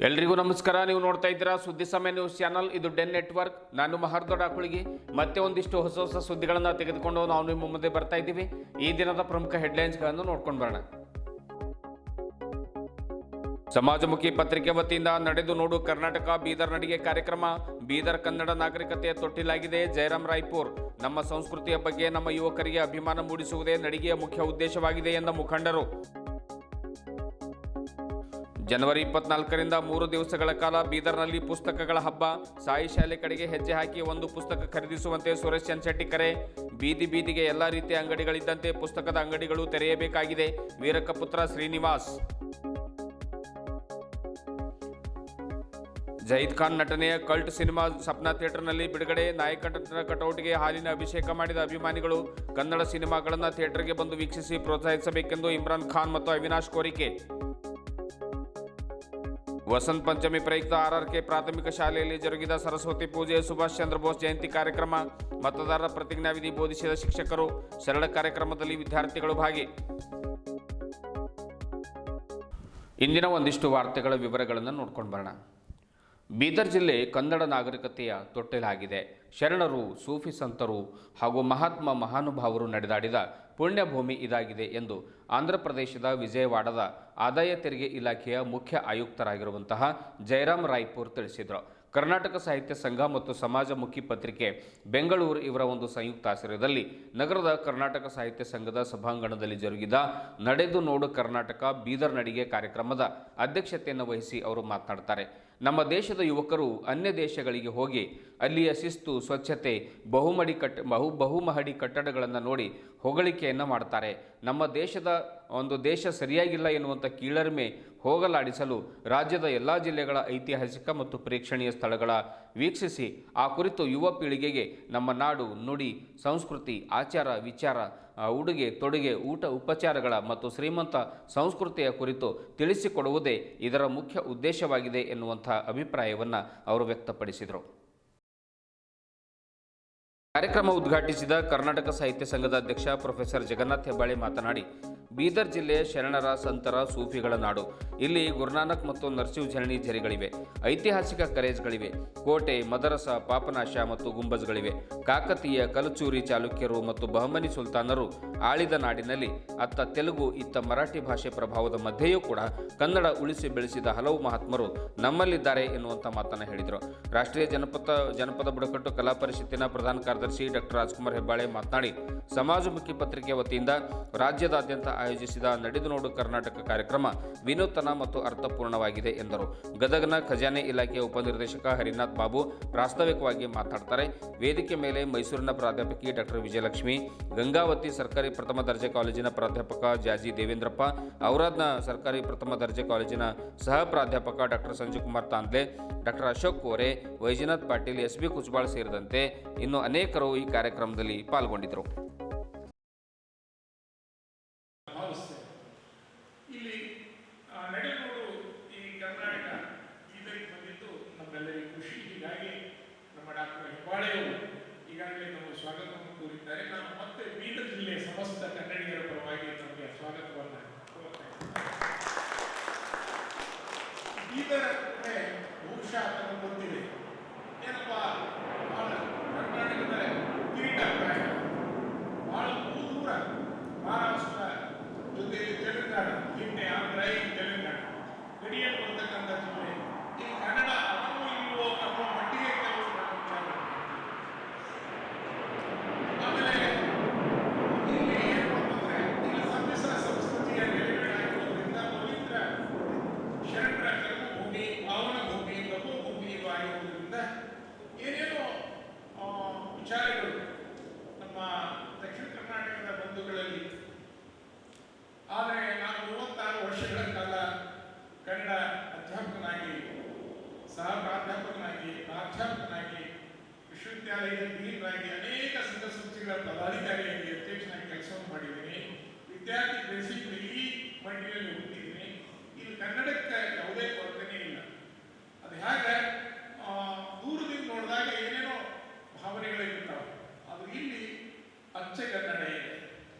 ಎಲ್ರಿಗೂ ನಮಸ್ಕಾರ. ನೀವು ನೋಡ್ತಾ ಇದ್ದೀರಾ ಸುದ್ದಿ ಸಮಯ ನ್ಯೂಸ್ ಚಾನಲ್. ಇದು ಡೆನ್ ನೆಟ್ವರ್ಕ್. ನಾನು ಮಹರ್ದೊಡ್ಡ ಅಕುಳಿಗೆ ಮತ್ತೆ ಒಂದಿಷ್ಟು ಹೊಸ ಹೊಸ ಸುದ್ದಿಗಳನ್ನು ತೆಗೆದುಕೊಂಡು ನಾವು ನಿಮ್ಮ ಮುಂದೆ ಬರ್ತಾ ಇದ್ದೀವಿ. ಈ ದಿನದ ಪ್ರಮುಖ ಹೆಡ್ಲೈನ್ಸ್ಗಳನ್ನು ನೋಡ್ಕೊಂಡು ಬರೋಣ. ಸಮಾಜಮುಖಿ ಪತ್ರಿಕೆ ವತಿಯಿಂದ ನಡೆದು ನೋಡು ಕರ್ನಾಟಕ ಬೀದರ್ ನಡಿಗೆ ಕಾರ್ಯಕ್ರಮ. ಬೀದರ್ ಕನ್ನಡ ನಾಗರಿಕತೆಯ ತೊಟ್ಟಿಲಾಗಿದೆ. ಜಯರಾಮ್ ರಾಯ್ಪುರ್. ನಮ್ಮ ಸಂಸ್ಕೃತಿಯ ಬಗ್ಗೆ ನಮ್ಮ ಯುವಕರಿಗೆ ಅಭಿಮಾನ ಮೂಡಿಸುವುದೇ ನಡಿಗೆಯ ಮುಖ್ಯ ಉದ್ದೇಶವಾಗಿದೆ ಎಂದ ಮುಖಂಡರು. ಜನವರಿ 24ರಿಂದ 3 ದಿವಸಗಳ ಕಾಲ ಬೀದರ್ನಲ್ಲಿ ಪುಸ್ತಕಗಳ ಹಬ್ಬ. ಸಾಯಿ ಶಾಲೆ ಕಡೆಗೆ ಹೆಜ್ಜೆ ಹಾಕಿ ಒಂದು ಪುಸ್ತಕ ಖರೀದಿಸುವಂತೆ ಸುರೇಶ್ ಚನ್ಶೆಟ್ಟಿ ಕರೆ. ಬೀದಿ ಬೀದಿಗೆ ಎಲ್ಲ ರೀತಿಯ ಅಂಗಡಿಗಳಿದ್ದಂತೆ ಪುಸ್ತಕದ ಅಂಗಡಿಗಳು ತೆರೆಯಬೇಕಾಗಿದೆ. ವೀರಕಪುತ್ರ ಶ್ರೀನಿವಾಸ್. ಜಹೀದ್ ಖಾನ್ ನಟನೆಯ ಕಲ್ಟ್ ಸಿನಿಮಾ ಸಪ್ನಾ ಥಿಯೇಟರ್ನಲ್ಲಿ ಬಿಡುಗಡೆ. ನಾಯಕನ ಕಟೌಟ್ಗೆ ಹಾಲಿನ ಅಭಿಷೇಕ ಮಾಡಿದ ಅಭಿಮಾನಿಗಳು. ಕನ್ನಡ ಸಿನಿಮಾಗಳನ್ನು ಥಿಯೇಟರ್ಗೆ ಬಂದು ವೀಕ್ಷಿಸಿ ಪ್ರೋತ್ಸಾಹಿಸಬೇಕೆಂದು ಇಮ್ರಾನ್ ಖಾನ್ ಮತ್ತು ಅವಿನಾಶ್ ಕೋರಿಕೆ. ವಸಂತ ಪಂಚಮಿ ಪ್ರಯುಕ್ತ RRK ಪ್ರಾಥಮಿಕ ಶಾಲೆಯಲ್ಲಿ ಜರುಗಿದ ಸರಸ್ವತಿ ಪೂಜೆ, ಸುಭಾಷ್ ಚಂದ್ರ ಬೋಸ್ ಜಯಂತಿ ಕಾರ್ಯಕ್ರಮ, ಮತದಾರರ ಪ್ರತಿಜ್ಞಾವಿಧಿ ಬೋಧಿಸಿದ ಶಿಕ್ಷಕರು. ಸರಳ ಕಾರ್ಯಕ್ರಮದಲ್ಲಿ ವಿದ್ಯಾರ್ಥಿಗಳು ಭಾಗಿ. ಇಂದಿನ ಒಂದಿಷ್ಟು ವಾರ್ತೆಗಳ ವಿವರಗಳನ್ನು ನೋಡ್ಕೊಂಡು ಬರೋಣ. ಬೀದರ್ ಜಿಲ್ಲೆ ಕನ್ನಡ ನಾಗರಿಕತೆಯ ತೊಟ್ಟಿಲಾಗಿದೆ. ಶರಣರು, ಸೂಫಿ ಸಂತರು ಹಾಗೂ ಮಹಾತ್ಮ ಮಹಾನುಭಾವರು ನಡೆದಾಡಿದ ಪುಣ್ಯಭೂಮಿ ಇದಾಗಿದೆ ಎಂದು ಆಂಧ್ರಪ್ರದೇಶದ ವಿಜಯವಾಡದ ಆದಾಯ ತೆರಿಗೆ ಇಲಾಖೆಯ ಮುಖ್ಯ ಆಯುಕ್ತರಾಗಿರುವಂತಹ ಜಯರಾಮ್ ರಾಯ್ಪುರ್ ತಿಳಿಸಿದರು. ಕರ್ನಾಟಕ ಸಾಹಿತ್ಯ ಸಂಘ ಮತ್ತು ಸಮಾಜಮುಖಿ ಪತ್ರಿಕೆ ಬೆಂಗಳೂರು ಇವರ ಒಂದು ಸಂಯುಕ್ತ ಆಶ್ರಯದಲ್ಲಿ ನಗರದ ಕರ್ನಾಟಕ ಸಾಹಿತ್ಯ ಸಂಘದ ಸಭಾಂಗಣದಲ್ಲಿ ಜರುಗಿದ ನಡೆದು ನೋಡು ಕರ್ನಾಟಕ ಬೀದರ್ ನಡಿಗೆ ಕಾರ್ಯಕ್ರಮದ ಅಧ್ಯಕ್ಷತೆಯನ್ನು ವಹಿಸಿ ಅವರು ಮಾತನಾಡ್ತಾರೆ. ನಮ್ಮ ದೇಶದ ಯುವಕರು ಅನ್ಯ ದೇಶಗಳಿಗೆ ಹೋಗಿ ಅಲ್ಲಿಯ ಶಿಸ್ತು, ಸ್ವಚ್ಛತೆ, ಬಹುಮಹಡಿ ಕಟ್ಟಡಗಳನ್ನು ನೋಡಿ ಹೊಗಳಿಕೆಯನ್ನು ಮಾಡ್ತಾರೆ. ನಮ್ಮ ದೇಶದ ದೇಶ ಸರಿಯಾಗಿಲ್ಲ ಎನ್ನುವಂಥ ಕೀಳರಿಮೆ ಹೋಗಲಾಡಿಸಲು ರಾಜ್ಯದ ಎಲ್ಲ ಜಿಲ್ಲೆಗಳ ಐತಿಹಾಸಿಕ ಮತ್ತು ಪ್ರೇಕ್ಷಣೀಯ ಸ್ಥಳಗಳ ವೀಕ್ಷಿಸಿ ಆ ಕುರಿತು ಯುವ ಪೀಳಿಗೆಗೆ ನಮ್ಮ ನಾಡು, ನುಡಿ, ಸಂಸ್ಕೃತಿ, ಆಚಾರ, ವಿಚಾರ, ಉಡುಗೆ ತೊಡುಗೆ, ಊಟ ಉಪಚಾರಗಳ ಮತ್ತು ಶ್ರೀಮಂತ ಸಂಸ್ಕೃತಿಯ ಕುರಿತು ತಿಳಿಸಿಕೊಡುವುದೇ ಇದರ ಮುಖ್ಯ ಉದ್ದೇಶವಾಗಿದೆ ಎನ್ನುವಂಥ ಅಭಿಪ್ರಾಯವನ್ನು ಅವರು ವ್ಯಕ್ತಪಡಿಸಿದರು. ಕಾರ್ಯಕ್ರಮ ಉದ್ಘಾಟಿಸಿದ ಕರ್ನಾಟಕ ಸಾಹಿತ್ಯ ಸಂಘದ ಅಧ್ಯಕ್ಷ ಪ್ರೊಫೆಸರ್ ಜಗನ್ನಾಥ್ ಹೆಬ್ಬಾಳೆ ಮಾತನಾಡಿ, ಬೀದರ್ ಜಿಲ್ಲೆ ಶರಣರ, ಸಂತರ, ಸೂಫಿಗಳ ನಾಡು. ಇಲ್ಲಿ ಗುರುನಾನಕ್ ಮತ್ತು ನರಸಿಂಹ ಝರಣಿ ಝರಿಗಳಿವೆ. ಐತಿಹಾಸಿಕ ಕರೇಜ್ಗಳಿವೆ. ಕೋಟೆ, ಮದರಸ, ಪಾಪನಾಶ ಮತ್ತು ಗುಂಬಜ್ಗಳಿವೆ. ಕಾಕತೀಯ, ಕಲಚೂರಿ ಚಾಲುಕ್ಯರು ಮತ್ತು ಬಹಮನಿ ಸುಲ್ತಾನರು ಆಳಿದ ನಾಡಿನಲ್ಲಿ ಅತ್ತ ತೆಲುಗು, ಇತ್ತ ಮರಾಠಿ ಭಾಷೆ ಪ್ರಭಾವದ ಮಧ್ಯೆಯೂ ಕೂಡ ಕನ್ನಡ ಉಳಿಸಿ ಬೆಳೆಸಿದ ಹಲವು ಮಹಾತ್ಮರು ನಮ್ಮಲ್ಲಿದ್ದಾರೆ ಎನ್ನುವಂಥ ಮಾತನ್ನು ಹೇಳಿದರು. ರಾಷ್ಟ್ರೀಯ ಜನಪದ ಬುಡಕಟ್ಟು ಕಲಾ ಪರಿಷತ್ತಿನ ಪ್ರಧಾನ ಕಾರ್ಯದರ್ಶಿ ಡಾಕ್ಟರ್ ರಾಜ್ಕುಮಾರ್ ಹೆಬ್ಬಾಳೆ ಮಾತನಾಡಿ, ಸಮಾಜಮುಖಿ ಪತ್ರಿಕೆ ವತಿಯಿಂದ ರಾಜ್ಯದಾದ್ಯಂತ ಆಯೋಜಿಸಿದ ನಡೆದು ನೋಡು ಕರ್ನಾಟಕ ಕಾರ್ಯಕ್ರಮ ವಿನೂತನ ಮತ್ತು ಅರ್ಥಪೂರ್ಣವಾಗಿದೆ ಎಂದರು. ಗದಗನ ಖಜಾನೆ ಇಲಾಖೆಯ ಉಪನಿರ್ದೇಶಕ ಹರಿನಾಥ್ ಬಾಬು ಪ್ರಾಸ್ತಾವಿಕವಾಗಿ ಮಾತನಾಡ್ತಾರೆ. ವೇದಿಕೆ ಮೇಲೆ ಮೈಸೂರಿನ ಪ್ರಾಧ್ಯಾಪಕಿ ಡಾಕ್ಟರ್ ವಿಜಯಲಕ್ಷ್ಮಿ, ಗಂಗಾವತಿ ಸರ್ಕಾರಿ ಪ್ರಥಮ ದರ್ಜೆ ಕಾಲೇಜಿನ ಪ್ರಾಧ್ಯಾಪಕ ಜಾಜಿ ದೇವೇಂದ್ರಪ್ಪ, ಔರಾದ್ನ ಸರ್ಕಾರಿ ಪ್ರಥಮ ದರ್ಜೆ ಕಾಲೇಜಿನ ಸಹ ಪ್ರಾಧ್ಯಾಪಕ ಡಾಕ್ಟರ್ ಸಂಜಯಕುಮಾರ್ ತಾಂದ್ಲೆ, ಡಾಕ್ಟರ್ ಅಶೋಕ್ ಕೋರೆ, ವೈಜನಾಥ್ ಪಾಟೀಲ್, SB ಕುಚ್ಬಾಳ್ ಸೇರಿದಂತೆ ಇನ್ನು ಅನೇಕರು ಈ ಕಾರ್ಯಕ್ರಮದಲ್ಲಿ ಪಾಲ್ಗೊಂಡಿದ್ದರು. ಇಲ್ಲಿ ನಡೆದುಕೊಂಡು ಈ ಕರ್ನಾಟಕ ಬೀದರಿಗೆ ಬಂದಿದ್ದು ನಮ್ಮೆಲ್ಲರಿಗೂ ಖುಷಿ. ಹೀಗಾಗಿ ನಮ್ಮ ಡಾಕ್ಟರ್ ಹೆಬ್ಬಾಳೆಯವರು ಈಗಾಗಲೇ ನಮ್ಮ ಸ್ವಾಗತವನ್ನು ಕೋರಿದ್ದಾರೆ. ನಾನು ಮತ್ತೆ ಬೀದರ್ ಜಿಲ್ಲೆಯ ಸಮಸ್ತ ಕನ್ನಡಿಗರ ಪರವಾಗಿ ನಮಗೆ ಸ್ವಾಗತವನ್ನು ಕೋರುತ್ತೇನೆ. ಬೀದರ್ ಅಂದರೆ ಬಹುಶಃ ತಮಗೆ ಗೊತ್ತಿದೆ ಏನಪ್ಪ, ಬಹಳ ಕರ್ನಾಟಕದ ಕಿರೀಟ ಬಹಳ ದೂರ ಮಹಾರಾಷ್ಟ್ರ ಜೊತೆ ತೆಲಂಗಾಣ, ಹಿಂದೆ ಆಂಧ್ರ, ತೆಲಂಗಾಣ ಗಡಿಯಲ್ಲಿ ಬರ್ತಕ್ಕಂಥ ಜಿಲ್ಲೆ. ಈ ಕನ್ನಡ ಅವನು ಇಲ್ಲವೋ ಅನ್ನೋ ಮಟ್ಟಿಗೆ ಕೆಲವು ಆಮೇಲೆ ಇಲ್ಲಿ ಏನು ಅಂತಂದ್ರೆ ಇಲ್ಲಿ ಸಮ್ಮಿಶ್ರ ಸಂಸ್ಕೃತಿಯ ನೆಲೆಗಳಾಗಿರೋದ್ರಿಂದ ಪವಿತ್ರ ಶರಣರ ಕರ್ಮಭೂಮಿ, ಪಾವನ ಭೂಮಿ, ತಪೋಭೂಮಿ ಆಗಿರೋದ್ರಿಂದ ಏನೇನೋ ವಿಚಾರಗಳು ನಮ್ಮ ದಕ್ಷಿಣ ಕರ್ನಾಟಕದ ಬಂಧುಗಳಲ್ಲಿ. ಆದರೆ ನಾನು 36 ವರ್ಷಗಳ ಕಾಲ ಕನ್ನಡ ಅಧ್ಯಾಪಕನಾಗಿ, ಸಹ ಪ್ರಾಧ್ಯಾಪಕನಾಗಿ, ಪ್ರಾಧ್ಯಾಪಕನಾಗಿ, ವಿಶ್ವವಿದ್ಯಾಲಯದ ಡೀನ್ರಾಗಿ, ಅನೇಕ ಸಂಘ ಸಂಸ್ಥೆಗಳ ಪದಾಧಿಕಾರಿಯಾಗಿ, ಅಧ್ಯಕ್ಷನಾಗಿ ಕೆಲಸವನ್ನು ಮಾಡಿದ್ದೀನಿ. ವಿದ್ಯಾರ್ಥಿ ಬೆಳೆಸಿದ್ದು ಈ ಮಣ್ಣಿನಲ್ಲಿ ಹುಟ್ಟಿದ್ದೀನಿ. ಇಲ್ಲಿ ಕನ್ನಡಕ್ಕೆ ಯಾವುದೇ ಕೊರತೆನೇ ಇಲ್ಲ. ಅದು ಹೇಗೆ ದೂರದಿಂದ ನೋಡಿದಾಗ ಏನೇನೋ ಭಾವನೆಗಳಿರ್ತಾವೆ, ಅದು ಇಲ್ಲಿ ಅಚ್ಚ ಕನ್ನಡ ಇದೆ.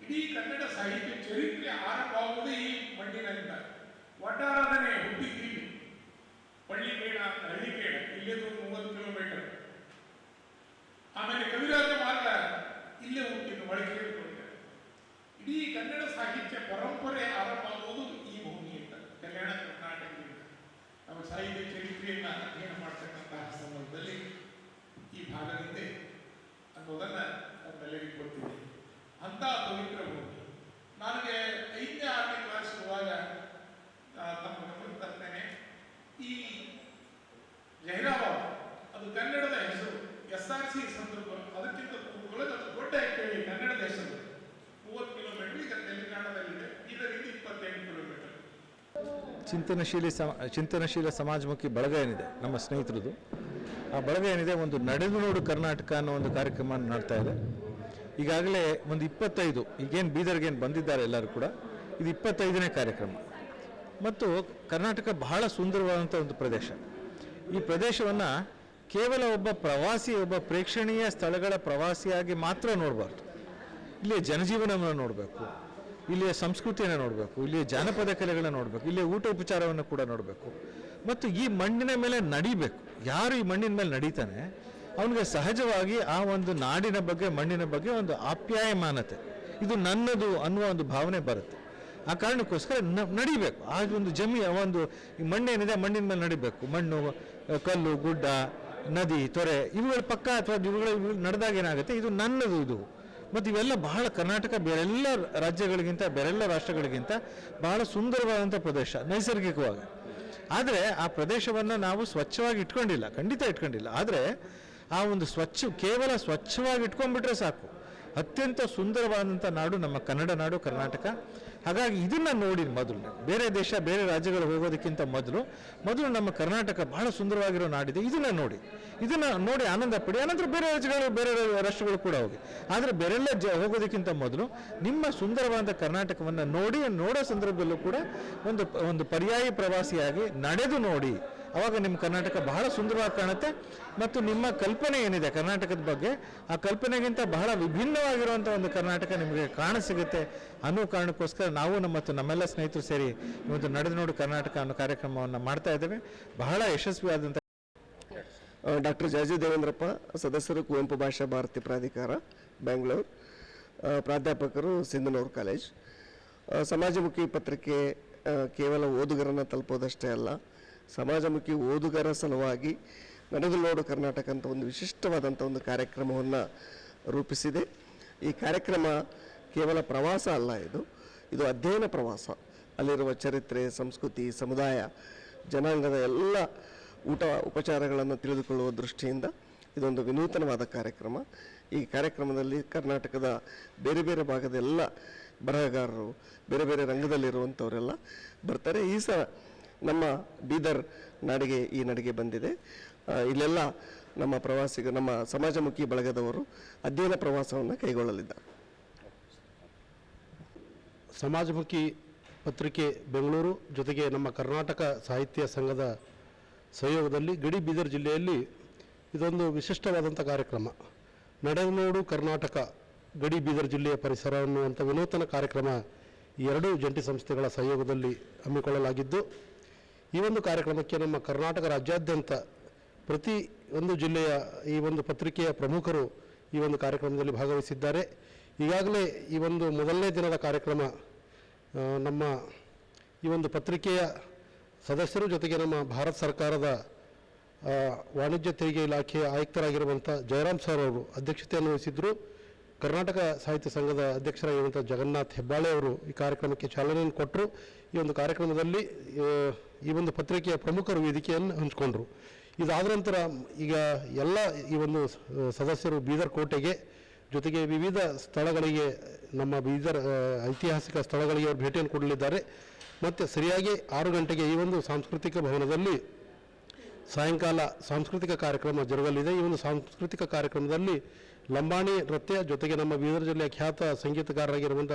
ಇಡೀ ಕನ್ನಡ ಸಾಹಿತ್ಯ ಚರಿತ್ರೆ ಆರಂಭವಾಗುವುದೇ ಈ ಮಣ್ಣಿನಿಂದ. ಒಟ್ಟಾರಾಧನೆ ಹುಟ್ಟಿದ್ದೀವಿ. ಜಹೀರಾಬಾದ್ ಅದು ಕನ್ನಡದ ಹೆಸರು. SRC ಸಂದರ್ಭ ಅದಕ್ಕಿಂತ ಪೂರ್ವದಲ್ಲಿ ಅದು ದೊಡ್ಡ ಆಕ್ಟಿವಿಟಿ ಕನ್ನಡದ ಹೆಸರು. 30 ಕಿಲೋಮೀಟರ್ ಈಗ ತೆಲಂಗಾಣದಲ್ಲಿದೆ. ಇದರಿಂದ 28 ಕಿಲೋಮೀಟರ್. ಚಿಂತನಶೀಲ ಸಮಾಜಮುಖಿ ಬಳಗ ಏನಿದೆ ನಮ್ಮ ಸ್ನೇಹಿತರದು, ಆ ಬಳಗ ಏನಿದೆ ಒಂದು ನಡೆದು ನೋಡು ಕರ್ನಾಟಕ ಅನ್ನೋ ಒಂದು ಕಾರ್ಯಕ್ರಮ ಮಾಡ್ತಾ ಇದೆ. ಈಗಾಗಲೇ ಒಂದು 25 ಈಗೇನು ಬೀದರ್ಗೇನು ಬಂದಿದ್ದಾರೆ ಎಲ್ಲರೂ ಕೂಡ, ಇದು 25ನೇ ಕಾರ್ಯಕ್ರಮ. ಮತ್ತು ಕರ್ನಾಟಕ ಬಹಳ ಸುಂದರವಾದಂಥ ಒಂದು ಪ್ರದೇಶ. ಈ ಪ್ರದೇಶವನ್ನು ಕೇವಲ ಒಬ್ಬ ಪ್ರವಾಸಿ, ಒಬ್ಬ ಪ್ರೇಕ್ಷಣೀಯ ಸ್ಥಳಗಳ ಪ್ರವಾಸಿಯಾಗಿ ಮಾತ್ರ ನೋಡಬಾರ್ದು. ಇಲ್ಲಿಯ ಜನಜೀವನವನ್ನು ನೋಡಬೇಕು, ಇಲ್ಲಿಯ ಸಂಸ್ಕೃತಿಯನ್ನು ನೋಡಬೇಕು, ಇಲ್ಲಿಯ ಜಾನಪದ ಕಲೆಗಳನ್ನ ನೋಡಬೇಕು, ಇಲ್ಲಿಯ ಊಟ ಉಪಚಾರವನ್ನು ಕೂಡ ನೋಡಬೇಕು. ಮತ್ತು ಈ ಮಣ್ಣಿನ ಮೇಲೆ ನಡಿಬೇಕು. ಯಾರು ಈ ಮಣ್ಣಿನ ಮೇಲೆ ನಡೀತಾನೆ ಅವನಿಗೆ ಸಹಜವಾಗಿ ಆ ಒಂದು ನಾಡಿನ ಬಗ್ಗೆ, ಮಣ್ಣಿನ ಬಗ್ಗೆ ಒಂದು ಆಪ್ಯಾಯಮಾನತೆ, ಇದು ನನ್ನದು ಅನ್ನುವ ಒಂದು ಭಾವನೆ ಬರುತ್ತೆ. ಆ ಕಾರಣಕ್ಕೋಸ್ಕರ ನಡಿಬೇಕು. ಆ ಒಂದು ಒಂದು ಈ ಮಣ್ಣೇನಿದೆ ಮಣ್ಣಿನ ಮೇಲೆ ನಡಿಬೇಕು. ಮಣ್ಣು, ಕಲ್ಲು, ಗುಡ್ಡ, ನದಿ, ತೊರೆ ಇವುಗಳ ಪಕ್ಕ ಅಥವಾ ಇವುಗಳು ನಡೆದಾಗ ಏನಾಗುತ್ತೆ, ಇದು ನನ್ನದು ಇದು. ಮತ್ತು ಇವೆಲ್ಲ ಬಹಳ ಕರ್ನಾಟಕ ಬೇರೆಲ್ಲ ರಾಜ್ಯಗಳಿಗಿಂತ, ಬೇರೆಲ್ಲ ರಾಷ್ಟ್ರಗಳಿಗಿಂತ ಬಹಳ ಸುಂದರವಾದಂಥ ಪ್ರದೇಶ ನೈಸರ್ಗಿಕವಾಗಿ. ಆದರೆ ಆ ಪ್ರದೇಶವನ್ನು ನಾವು ಸ್ವಚ್ಛವಾಗಿ ಇಟ್ಕೊಂಡಿಲ್ಲ, ಖಂಡಿತ ಇಟ್ಕೊಂಡಿಲ್ಲ. ಆದರೆ ಆ ಒಂದು ಕೇವಲ ಸ್ವಚ್ಛವಾಗಿ ಇಟ್ಕೊಂಡ್ಬಿಟ್ರೆ ಸಾಕು. ಅತ್ಯಂತ ಸುಂದರವಾದಂಥ ನಾಡು ನಮ್ಮ ಕನ್ನಡ ನಾಡು ಕರ್ನಾಟಕ. ಹಾಗಾಗಿ ಇದನ್ನು ನೋಡಿ ಮೊದಲು ಬೇರೆ ದೇಶ, ಬೇರೆ ರಾಜ್ಯಗಳು ಹೋಗೋದಕ್ಕಿಂತ ಮೊದಲು ನಮ್ಮ ಕರ್ನಾಟಕ ಬಹಳ ಸುಂದರವಾಗಿರೋ ನಾಡಿದೆ. ಇದನ್ನು ನೋಡಿ ಆನಂದ ಪಡಿ. ಆನಂತರ ಬೇರೆ ರಾಜ್ಯಗಳು, ಬೇರೆ ರಾಷ್ಟ್ರಗಳು ಕೂಡ ಹೋಗಿ. ಆದರೆ ಬೇರೆಲ್ಲ ಹೋಗೋದಕ್ಕಿಂತ ಮೊದಲು ನಿಮ್ಮ ಸುಂದರವಾದ ಕರ್ನಾಟಕವನ್ನು ನೋಡೋ ಸಂದರ್ಭದಲ್ಲೂ ಕೂಡ ಒಂದು ಪರ್ಯಾಯ ಪ್ರವಾಸಿಯಾಗಿ ನಡೆದು ನೋಡಿ. ಆವಾಗ ನಿಮ್ಮ ಕರ್ನಾಟಕ ಬಹಳ ಸುಂದರವಾಗಿ ಕಾಣುತ್ತೆ. ಮತ್ತು ನಿಮ್ಮ ಕಲ್ಪನೆ ಏನಿದೆ ಕರ್ನಾಟಕದ ಬಗ್ಗೆ, ಆ ಕಲ್ಪನೆಗಿಂತ ಬಹಳ ವಿಭಿನ್ನವಾಗಿರುವಂಥ ಒಂದು ಕರ್ನಾಟಕ ನಿಮಗೆ ಕಾಣಸಿಗುತ್ತೆ ಅನ್ನೋ ಕಾರಣಕ್ಕೋಸ್ಕರ ನಾವು ನಮ್ಮೆಲ್ಲ ಸ್ನೇಹಿತರು ಸೇರಿ ಇವತ್ತು ನಡೆದು ನೋಡು ಕರ್ನಾಟಕ ಅನ್ನೋ ಕಾರ್ಯಕ್ರಮವನ್ನು ಮಾಡ್ತಾ ಇದ್ದೇವೆ. ಬಹಳ ಯಶಸ್ವಿಯಾದಂಥ ಡಾಕ್ಟರ್ ಜಯಜಿ ದೇವೇಂದ್ರಪ್ಪ, ಸದಸ್ಯರು ಕುವೆಂಪು ಭಾಷಾ ಭಾರತಿ ಪ್ರಾಧಿಕಾರ ಬೆಂಗಳೂರು, ಪ್ರಾಧ್ಯಾಪಕರು ಸಿಂಧನೂರು ಕಾಲೇಜ್. ಸಮಾಜಮುಖಿ ಪತ್ರಿಕೆ ಕೇವಲ ಓದುಗರನ್ನು ತಲುಪೋದಷ್ಟೇ ಅಲ್ಲ, ಸಮಾಜಮುಖಿ ಓದುಗರ ಸಲುವಾಗಿ ನಡೆದು ನೋಡು ಕರ್ನಾಟಕ ಅಂತ ಒಂದು ವಿಶಿಷ್ಟವಾದಂಥ ಒಂದು ಕಾರ್ಯಕ್ರಮವನ್ನು ರೂಪಿಸಿದೆ. ಈ ಕಾರ್ಯಕ್ರಮ ಕೇವಲ ಪ್ರವಾಸ ಅಲ್ಲ, ಇದು ಅಧ್ಯಯನ ಪ್ರವಾಸ. ಅಲ್ಲಿರುವ ಚರಿತ್ರೆ, ಸಂಸ್ಕೃತಿ, ಸಮುದಾಯ, ಜನಾಂಗದ ಎಲ್ಲ ಊಟ ಉಪಚಾರಗಳನ್ನು ತಿಳಿದುಕೊಳ್ಳುವ ದೃಷ್ಟಿಯಿಂದ ಇದೊಂದು ವಿನೂತನವಾದ ಕಾರ್ಯಕ್ರಮ. ಈ ಕಾರ್ಯಕ್ರಮದಲ್ಲಿ ಕರ್ನಾಟಕದ ಬೇರೆ ಬೇರೆ ಭಾಗದ ಎಲ್ಲ ಬರಹಗಾರರು, ಬೇರೆ ಬೇರೆ ರಂಗದಲ್ಲಿರುವಂಥವರೆಲ್ಲ ಬರ್ತಾರೆ. ಈ ಸಲ ನಮ್ಮ ಬೀದರ್ ನಾಡಿಗೆ ಈ ನಡಿಗೆ ಬಂದಿದೆ. ಇಲ್ಲೆಲ್ಲ ನಮ್ಮ ಸಮಾಜಮುಖಿ ಬಳಗದವರು ಅಧ್ಯಯನ ಪ್ರವಾಸವನ್ನು ಕೈಗೊಳ್ಳಲಿದ್ದಾರೆ. ಸಮಾಜಮುಖಿ ಪತ್ರಿಕೆ ಬೆಂಗಳೂರು ಜೊತೆಗೆ ನಮ್ಮ ಕರ್ನಾಟಕ ಸಾಹಿತ್ಯ ಸಂಘದ ಸಹಯೋಗದಲ್ಲಿ ಗಡಿ ಬೀದರ್ ಜಿಲ್ಲೆಯಲ್ಲಿ ಇದೊಂದು ವಿಶಿಷ್ಟವಾದಂಥ ಕಾರ್ಯಕ್ರಮ. ನಡೆದು ನೋಡು ಕರ್ನಾಟಕ ಗಡಿ ಬೀದರ್ ಜಿಲ್ಲೆಯ ಪರಿಸರ ಅನ್ನುವಂಥ ವಿನೂತನ ಕಾರ್ಯಕ್ರಮ ಈ ಎರಡೂ ಜಂಟಿ ಸಂಸ್ಥೆಗಳ ಸಹಯೋಗದಲ್ಲಿ ಹಮ್ಮಿಕೊಳ್ಳಲಾಗಿದ್ದು, ಈ ಒಂದು ಕಾರ್ಯಕ್ರಮಕ್ಕೆ ನಮ್ಮ ಕರ್ನಾಟಕ ರಾಜ್ಯಾದ್ಯಂತ ಪ್ರತಿ ಒಂದು ಜಿಲ್ಲೆಯ ಈ ಒಂದು ಪತ್ರಿಕೆಯ ಪ್ರಮುಖರು ಈ ಒಂದು ಕಾರ್ಯಕ್ರಮದಲ್ಲಿ ಭಾಗವಹಿಸಿದ್ದಾರೆ. ಈಗಾಗಲೇ ಈ ಒಂದು ಮೊದಲನೇ ದಿನದ ಕಾರ್ಯಕ್ರಮ ನಮ್ಮ ಈ ಒಂದು ಪತ್ರಿಕೆಯ ಸದಸ್ಯರು ಜೊತೆಗೆ ನಮ್ಮ ಭಾರತ ಸರ್ಕಾರದ ವಾಣಿಜ್ಯ ತೆರಿಗೆ ಇಲಾಖೆಯ ಆಯುಕ್ತರಾಗಿರುವಂಥ ಜಯರಾಮ್ ಸರ್ ಅವರು ಅಧ್ಯಕ್ಷತೆಯನ್ನು ವಹಿಸಿದ್ರು. ಕರ್ನಾಟಕ ಸಾಹಿತ್ಯ ಸಂಘದ ಅಧ್ಯಕ್ಷರಾಗಿರುವಂಥ ಜಗನ್ನಾಥ್ ಹೆಬ್ಬಾಳೆ ಅವರು ಈ ಕಾರ್ಯಕ್ರಮಕ್ಕೆ ಚಾಲನೆಯನ್ನು ಕೊಟ್ಟರು. ಈ ಒಂದು ಕಾರ್ಯಕ್ರಮದಲ್ಲಿ ಈ ಒಂದು ಪತ್ರಿಕೆಯ ಪ್ರಮುಖರು ವೇದಿಕೆಯನ್ನು ಹಂಚಿಕೊಂಡ್ರು. ಇದಾದ ನಂತರ ಈಗ ಎಲ್ಲ ಈ ಒಂದು ಸದಸ್ಯರು ಬೀದರ್ ಕೋಟೆಗೆ ಜೊತೆಗೆ ವಿವಿಧ ಸ್ಥಳಗಳಿಗೆ, ನಮ್ಮ ಬೀದರ್ ಐತಿಹಾಸಿಕ ಸ್ಥಳಗಳಿಗೆ ಅವರು ಭೇಟಿಯನ್ನು ಕೊಡಲಿದ್ದಾರೆ. ಮತ್ತು ಸರಿಯಾಗಿ 6 ಗಂಟೆಗೆ ಈ ಒಂದು ಸಾಂಸ್ಕೃತಿಕ ಭವನದಲ್ಲಿ ಸಾಯಂಕಾಲ ಸಾಂಸ್ಕೃತಿಕ ಕಾರ್ಯಕ್ರಮ ಜರುಗಲಿದೆ. ಈ ಒಂದು ಸಾಂಸ್ಕೃತಿಕ ಕಾರ್ಯಕ್ರಮದಲ್ಲಿ ಲಂಬಾಣಿ ನೃತ್ಯ ಜೊತೆಗೆ ನಮ್ಮ ಬೀದರ್ ಜಿಲ್ಲೆಯ ಖ್ಯಾತ ಸಂಗೀತಗಾರರಾಗಿರುವಂಥ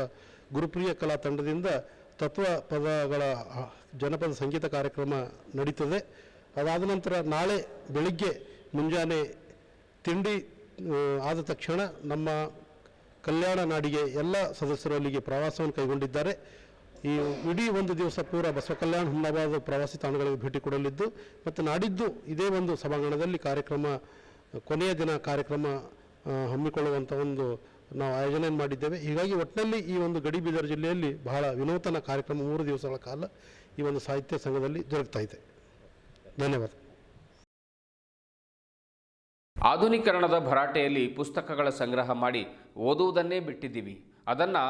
ಗುರುಪ್ರಿಯ ಕಲಾ ತಂಡದಿಂದ ತತ್ವ ಪದಗಳ ಜನಪದ ಸಂಗೀತ ಕಾರ್ಯಕ್ರಮ ನಡೀತದೆ. ಅದಾದ ನಂತರ ನಾಳೆ ಬೆಳಿಗ್ಗೆ ಮುಂಜಾನೆ ತಿಂಡಿ ಆದ ತಕ್ಷಣ ನಮ್ಮ ಕಲ್ಯಾಣ ನಾಡಿಗೆ ಎಲ್ಲ ಸದಸ್ಯರು ಅಲ್ಲಿಗೆ ಪ್ರವಾಸವನ್ನು ಕೈಗೊಂಡಿದ್ದಾರೆ. ಈ ಇಡೀ ಒಂದು ದಿವಸ ಪೂರ ಬಸವ ಕಲ್ಯಾಣ ಹುಮ್ನಾಬಾದ್ ಪ್ರವಾಸಿ ತಾಣಗಳಿಗೆ ಭೇಟಿ ಕೊಡಲಿದ್ದು, ಮತ್ತು ನಾಡಿದ್ದು ಇದೇ ಒಂದು ಸಭಾಂಗಣದಲ್ಲಿ ಕಾರ್ಯಕ್ರಮ, ಕೊನೆಯ ದಿನ ಕಾರ್ಯಕ್ರಮ ಹಮ್ಮಿಕೊಳ್ಳುವಂಥ ಒಂದು ನಾವು ಆಯೋಜನೆ ಮಾಡಿದ್ದೇವೆ. ಹೀಗಾಗಿ ಒಟ್ಟಿನಲ್ಲಿ ಈ ಒಂದು ಗಡಿ ಬೀದರ್ ಜಿಲ್ಲೆಯಲ್ಲಿ ಬಹಳ ವಿನೂತನ ಕಾರ್ಯಕ್ರಮ 3 ದಿವಸಗಳ ಕಾಲ ಈ ಒಂದು ಸಾಹಿತ್ಯ ಸಂಘದಲ್ಲಿ ಜರುಗ್ತಾ ಇದೆ. ಧನ್ಯವಾದ. ಆಧುನೀಕರಣದ ಭರಾಟೆಯಲ್ಲಿ ಪುಸ್ತಕಗಳ ಸಂಗ್ರಹ ಮಾಡಿ ಓದುವುದನ್ನೇ ಬಿಟ್ಟಿದ್ದೀವಿ. ಅದನ್ನು